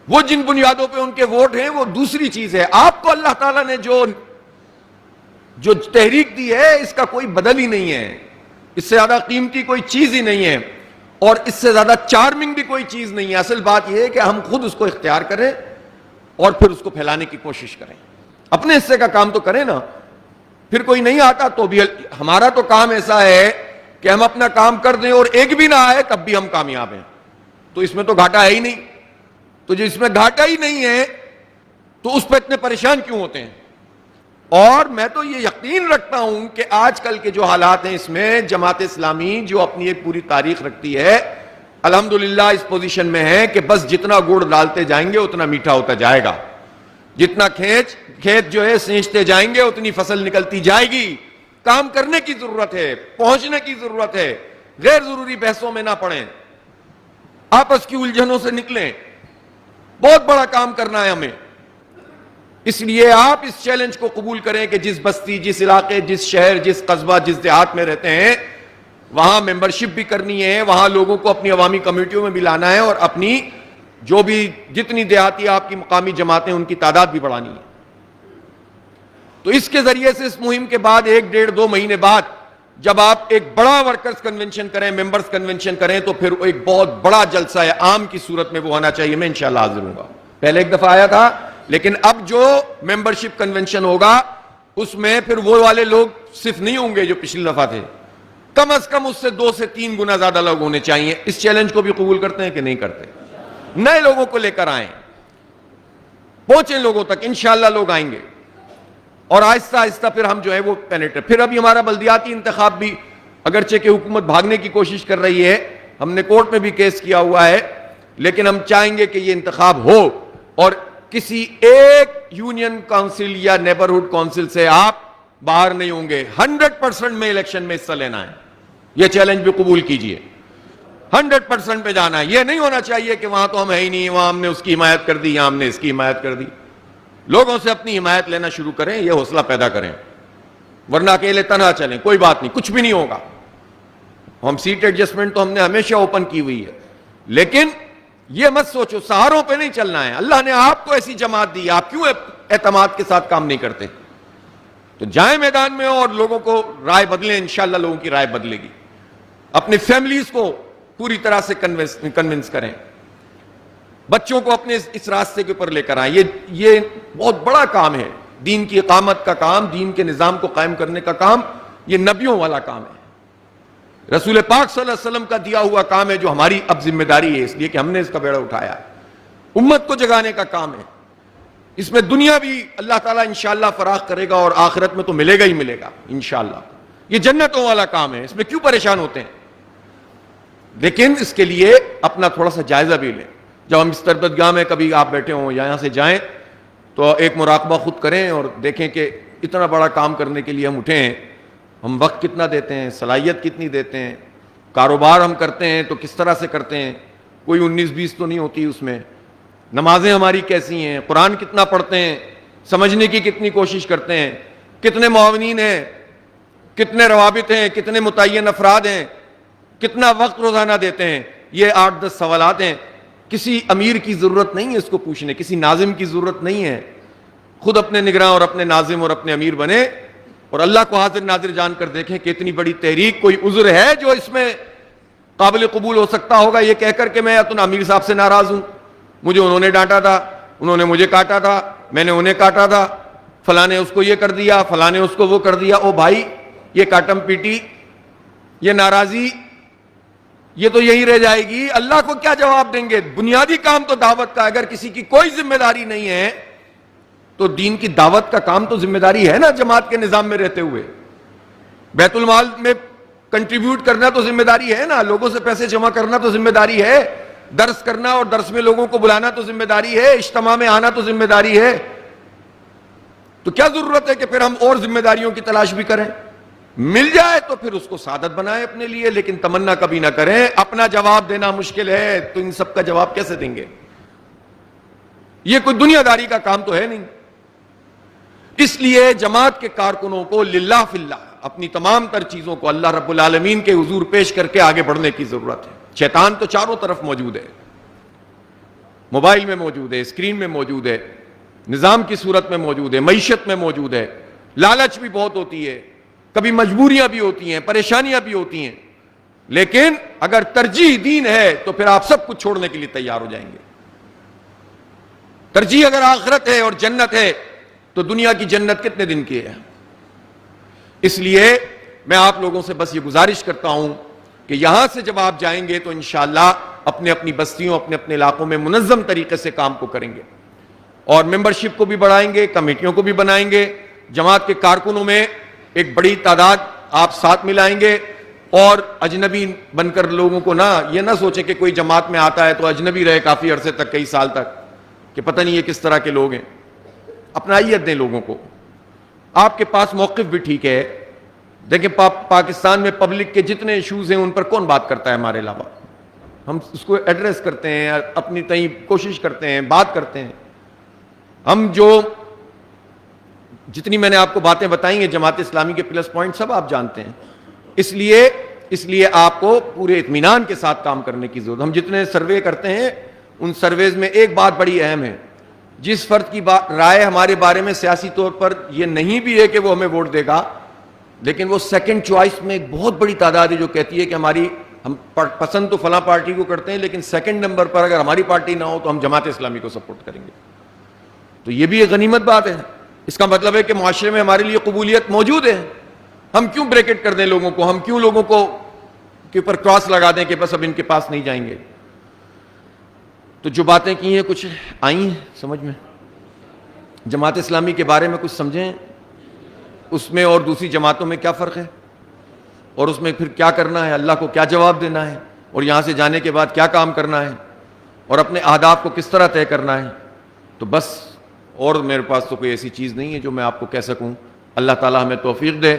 Speaker 1: وہ جن بنیادوں پہ ان کے ووٹ ہیں وہ دوسری چیز ہے. آپ کو اللہ تعالیٰ نے جو تحریک دی ہے اس کا کوئی بدل ہی نہیں ہے. اس سے زیادہ قیمتی کوئی چیز ہی نہیں ہے، اور اس سے زیادہ چارمنگ بھی کوئی چیز نہیں ہے. اصل بات یہ ہے کہ ہم خود اس کو اختیار کریں اور پھر اس کو پھیلانے کی کوشش کریں. اپنے حصے کا کام تو کریں نا. پھر کوئی نہیں آتا تو بھی ہمارا تو کام ایسا ہے کہ ہم اپنا کام کر دیں اور ایک بھی نہ آئے تب بھی ہم کامیاب ہیں. تو اس میں تو گھاٹا ہے ہی نہیں. تو جس میں گھاٹا ہی نہیں ہے تو اس پہ اتنے پریشان کیوں ہوتے ہیں؟ اور میں تو یہ یقین رکھتا ہوں کہ آج کل کے جو حالات ہیں اس میں جماعت اسلامی جو اپنی ایک پوری تاریخ رکھتی ہے، الحمدللہ اس پوزیشن میں ہے کہ بس جتنا گڑ ڈالتے جائیں گے اتنا میٹھا ہوتا جائے گا. جتنا کھیت جو ہے سینچتے جائیں گے اتنی فصل نکلتی جائے گی. کام کرنے کی ضرورت ہے، پہنچنے کی ضرورت ہے. غیر ضروری بحثوں میں نہ پڑیں، آپس کی الجھنوں سے نکلیں. بہت بڑا کام کرنا ہے ہمیں. اس لیے آپ اس چیلنج کو قبول کریں کہ جس بستی، جس علاقے، جس شہر، جس قصبہ، جس دیہات میں رہتے ہیں وہاں ممبرشپ بھی کرنی ہے، وہاں لوگوں کو اپنی عوامی کمیٹیوں میں بھی لانا ہے، اور اپنی جو بھی جتنی دیہاتی آپ کی مقامی جماعتیں ان کی تعداد بھی بڑھانی ہے۔ تو اس کے ذریعے سے اس مہم کے بعد 1-1.5-2 مہینے بعد جب آپ ایک بڑا ورکرز کنونشن کریں، ممبرز کنونشن کریں، تو پھر ایک بہت بڑا جلسہ ہے عام کی صورت میں وہ ہونا چاہیے۔ میں انشاءاللہ حاضر ہوں گا۔ پہلے ایک دفعہ آیا تھا، لیکن اب جو ممبرشپ کنونشن ہوگا اس میں پھر وہ والے لوگ صرف نہیں ہوں گے جو پچھلی دفعہ تھے، کم از کم اس سے 2 سے 3 گنا زیادہ لوگ ہونے چاہیے۔ اس چیلنج کو بھی قبول کرتے ہیں کہ نہیں کرتے؟ نئے لوگوں کو لے کر آئیں، پہنچیں لوگوں تک، انشاءاللہ لوگ آئیں گے، اور آہستہ آہستہ پھر ہم جو ہے وہ پینیٹر۔ پھر ابھی ہمارا بلدیاتی انتخاب بھی، اگرچہ کہ حکومت بھاگنے کی کوشش کر رہی ہے، ہم نے کورٹ میں بھی کیس کیا ہوا ہے، لیکن ہم چاہیں گے کہ یہ انتخاب ہو، اور کسی ایک یونین کونسل یا نیبرہڈ کونسل سے آپ باہر نہیں ہوں گے۔ 100% میں الیکشن میں حصہ لینا ہے، یہ چیلنج بھی قبول کیجئے۔ 100% پہ جانا ہے، یہ نہیں ہونا چاہیے کہ وہاں تو ہم ہے ہی نہیں، وہاں ہم نے اس کی حمایت کر دی یا ہم نے اس کی حمایت کر دی۔ لوگوں سے اپنی حمایت لینا شروع کریں، یہ حوصلہ پیدا کریں، ورنہ اکیلے تنہا چلیں، کوئی بات نہیں، کچھ بھی نہیں ہوگا۔ ہم سیٹ ایڈجسٹمنٹ تو ہم نے ہمیشہ اوپن کی ہوئی ہے، لیکن یہ مت سوچو سہاروں پہ نہیں چلنا ہے۔ اللہ نے آپ کو ایسی جماعت دی، آپ کیوں اعتماد کے ساتھ کام نہیں کرتے؟ تو جائیں میدان میں اور لوگوں کو رائے بدلیں، انشاءاللہ لوگوں کی رائے بدلے گی۔ اپنی فیملیز کو پوری طرح سے کنونس کریں، بچوں کو اپنے اس راستے کے اوپر لے کر آئیں۔ یہ بہت بڑا کام ہے، دین کی اقامت کا کام، دین کے نظام کو قائم کرنے کا کام، یہ نبیوں والا کام ہے، رسول پاک صلی اللہ علیہ وسلم کا دیا ہوا کام ہے، جو ہماری اب ذمہ داری ہے، اس لیے کہ ہم نے اس کا بیڑا اٹھایا ہے۔ امت کو جگانے کا کام ہے، اس میں دنیا بھی اللہ تعالیٰ انشاءاللہ فراخ کرے گا، اور آخرت میں تو ملے گا ہی ملے گا انشاءاللہ۔ یہ جنتوں والا کام ہے، اس میں کیوں پریشان ہوتے ہیں؟ لیکن اس کے لیے اپنا تھوڑا سا جائزہ بھی لیں۔ جب ہم اس تربیت گاہ میں کبھی آپ بیٹھے ہوں یا یہاں سے جائیں تو ایک مراقبہ خود کریں اور دیکھیں کہ اتنا بڑا کام کرنے کے لیے ہم اٹھے ہیں، ہم وقت کتنا دیتے ہیں، صلاحیت کتنی دیتے ہیں، کاروبار ہم کرتے ہیں تو کس طرح سے کرتے ہیں، کوئی 19-20 تو نہیں ہوتی اس میں، نمازیں ہماری کیسی ہیں، قرآن کتنا پڑھتے ہیں، سمجھنے کی کتنی کوشش کرتے ہیں، کتنے معاونین ہیں، کتنے روابط ہیں، کتنے متعین افراد ہیں، کتنا وقت روزانہ دیتے ہیں۔ یہ 8-10 سوالات ہیں، کسی امیر کی ضرورت نہیں ہے اس کو پوچھنے، کسی ناظم کی ضرورت نہیں ہے، خود اپنے نگراں اور اپنے ناظم اور اپنے امیر بنے، اور اللہ کو حاضر ناظر جان کر دیکھیں کہ اتنی بڑی تحریک، کوئی عذر ہے جو اس میں قابل قبول ہو سکتا ہوگا یہ کہہ کر کہ میں تو امیر صاحب سے ناراض ہوں، مجھے انہوں نے ڈانٹا تھا، انہوں نے مجھے کاٹا تھا، میں نے انہیں کاٹا تھا، فلاں نے اس کو یہ کر دیا، فلاں نے اس کو وہ کر دیا۔ او بھائی، یہ کاٹم پیٹی، یہ ناراضی، یہ تو یہی رہ جائے گی۔ اللہ کو کیا جواب دیں گے؟ بنیادی کام تو دعوت کا، اگر کسی کی کوئی ذمہ داری نہیں ہے تو دین کی دعوت کا کام تو ذمہ داری ہے نا، جماعت کے نظام میں رہتے ہوئے بیت المال میں کنٹریبیوٹ کرنا تو ذمہ داری ہے نا، لوگوں سے پیسے جمع کرنا تو ذمہ داری ہے، درس کرنا اور درس میں لوگوں کو بلانا تو ذمہ داری ہے، اجتماع میں آنا تو ذمہ داری ہے۔ تو کیا ضرورت ہے کہ پھر ہم اور ذمہ داریوں کی تلاش بھی کریں؟ مل جائے تو پھر اس کو سعادت بنائیں اپنے لیے، لیکن تمنا کبھی نہ کریں۔ اپنا جواب دینا مشکل ہے تو ان سب کا جواب کیسے دیں گے؟ یہ کوئی دنیا داری کا کام تو ہے نہیں۔ اس لیے جماعت کے کارکنوں کو للہ فی اللہ اپنی تمام تر چیزوں کو اللہ رب العالمین کے حضور پیش کر کے آگے بڑھنے کی ضرورت ہے۔ شیطان تو چاروں طرف موجود ہے، موبائل میں موجود ہے، اسکرین میں موجود ہے، نظام کی صورت میں موجود ہے، معیشت میں موجود ہے، لالچ بھی بہت ہوتی ہے، کبھی مجبوریاں بھی ہوتی ہیں، پریشانیاں بھی ہوتی ہیں، لیکن اگر ترجیح دین ہے تو پھر آپ سب کچھ چھوڑنے کے لیے تیار ہو جائیں گے۔ ترجیح اگر آخرت ہے اور جنت ہے تو دنیا کی جنت کتنے دن کی ہے؟ اس لیے میں آپ لوگوں سے بس یہ گزارش کرتا ہوں کہ یہاں سے جب آپ جائیں گے تو انشاءاللہ اپنے اپنی بستیوں، اپنے اپنے علاقوں میں منظم طریقے سے کام کو کریں گے، اور ممبرشپ کو بھی بڑھائیں گے، کمیٹیوں کو بھی بنائیں گے، جماعت کے کارکنوں میں ایک بڑی تعداد آپ ساتھ ملائیں گے، اور اجنبی بن کر لوگوں کو نہ یہ نہ سوچیں کہ کوئی جماعت میں آتا ہے تو اجنبی رہے کافی عرصے تک، کئی سال تک، کہ پتہ نہیں یہ کس طرح کے لوگ ہیں۔ اپنائیت دیں لوگوں کو۔ آپ کے پاس موقف بھی ٹھیک ہے، دیکھیں پاکستان میں پبلک کے جتنے ایشوز ہیں ان پر کون بات کرتا ہے ہمارے علاوہ؟ ہم اس کو ایڈریس کرتے ہیں، اپنی تئیں کوشش کرتے ہیں، بات کرتے ہیں۔ ہم جو جتنی میں نے آپ کو باتیں بتائی ہیں جماعت اسلامی کے پلس پوائنٹ سب آپ جانتے ہیں، اس لیے اس لیے آپ کو پورے اطمینان کے ساتھ کام کرنے کی ضرورت. ہم جتنے سروے کرتے ہیں ان سرویز میں ایک بات بڑی اہم ہے, جس فرد کی رائے ہمارے بارے میں سیاسی طور پر یہ نہیں بھی ہے کہ وہ ہمیں ووٹ دے گا, لیکن وہ سیکنڈ چوائس میں ایک بہت بڑی تعداد ہے جو کہتی ہے کہ ہم پسند تو فلاں پارٹی کو کرتے ہیں, لیکن سیکنڈ نمبر پر اگر ہماری پارٹی نہ ہو تو ہم جماعت اسلامی کو سپورٹ کریں گے. تو یہ بھی ایک غنیمت بات ہے. اس کا مطلب ہے کہ معاشرے میں ہمارے لیے قبولیت موجود ہے. ہم کیوں بریکٹ کر دیں لوگوں کو, ہم کیوں لوگوں کو کے اوپر کراس لگا دیں کہ بس اب ان کے پاس نہیں جائیں گے. تو جو باتیں کی ہیں کچھ آئی ہیں سمجھ میں, جماعت اسلامی کے بارے میں کچھ سمجھیں, اس میں اور دوسری جماعتوں میں کیا فرق ہے, اور اس میں پھر کیا کرنا ہے, اللہ کو کیا جواب دینا ہے, اور یہاں سے جانے کے بعد کیا کام کرنا ہے, اور اپنے اہداف کو کس طرح طے کرنا ہے. تو بس, اور میرے پاس تو کوئی ایسی چیز نہیں ہے جو میں آپ کو کہہ سکوں. اللہ تعالی ہمیں توفیق دے.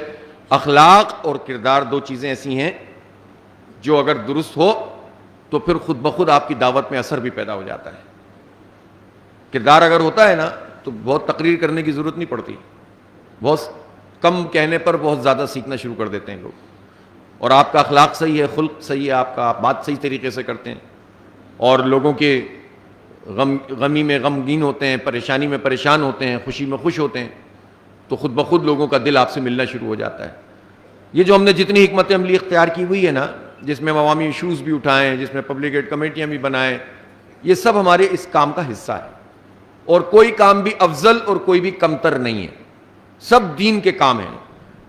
Speaker 1: اخلاق اور کردار دو چیزیں ایسی ہیں جو اگر درست ہو تو پھر خود بخود آپ کی دعوت میں اثر بھی پیدا ہو جاتا ہے. کردار اگر ہوتا ہے نا تو بہت تقریر کرنے کی ضرورت نہیں پڑتی, بہت کم کہنے پر بہت زیادہ سیکھنا شروع کر دیتے ہیں لوگ. اور آپ کا اخلاق صحیح ہے, خلق صحیح ہے آپ کا, آپ بات صحیح طریقے سے کرتے ہیں, اور لوگوں کے غمی میں غمگین ہوتے ہیں, پریشانی میں پریشان ہوتے ہیں, خوشی میں خوش ہوتے ہیں, تو خود بخود لوگوں کا دل آپ سے ملنا شروع ہو جاتا ہے. یہ جو ہم نے جتنی حکمت عملی اختیار کی ہوئی ہے نا, جس میں عوامی ایشوز بھی اٹھائیں, جس میں پبلک ایڈ کمیٹیاں بھی بنائیں, یہ سب ہمارے اس کام کا حصہ ہے. اور کوئی کام بھی افضل اور کوئی بھی کمتر نہیں ہے, سب دین کے کام ہیں.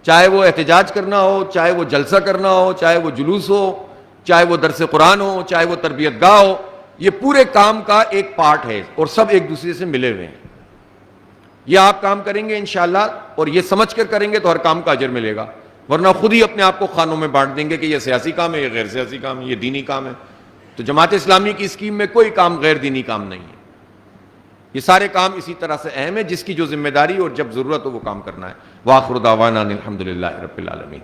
Speaker 1: چاہے وہ احتجاج کرنا ہو, چاہے وہ جلسہ کرنا ہو, چاہے وہ جلوس ہو, چاہے وہ درس قرآن ہو, چاہے وہ تربیت گاہ ہو, یہ پورے کام کا ایک پارٹ ہے اور سب ایک دوسرے سے ملے ہوئے ہیں. یہ آپ کام کریں گے انشاءاللہ, اور یہ سمجھ کر کریں گے تو ہر کام کا اجر ملے گا, ورنہ خود ہی اپنے آپ کو خانوں میں بانٹ دیں گے کہ یہ سیاسی کام ہے, یہ غیر سیاسی کام ہے, یہ دینی کام ہے. تو جماعت اسلامی کی اسکیم میں کوئی کام غیر دینی کام نہیں ہے. یہ سارے کام اسی طرح سے اہم ہے, جس کی جو ذمہ داری اور جب ضرورت ہو وہ کام کرنا ہے. وآخر دعوانا الحمدللہ رب العالمین.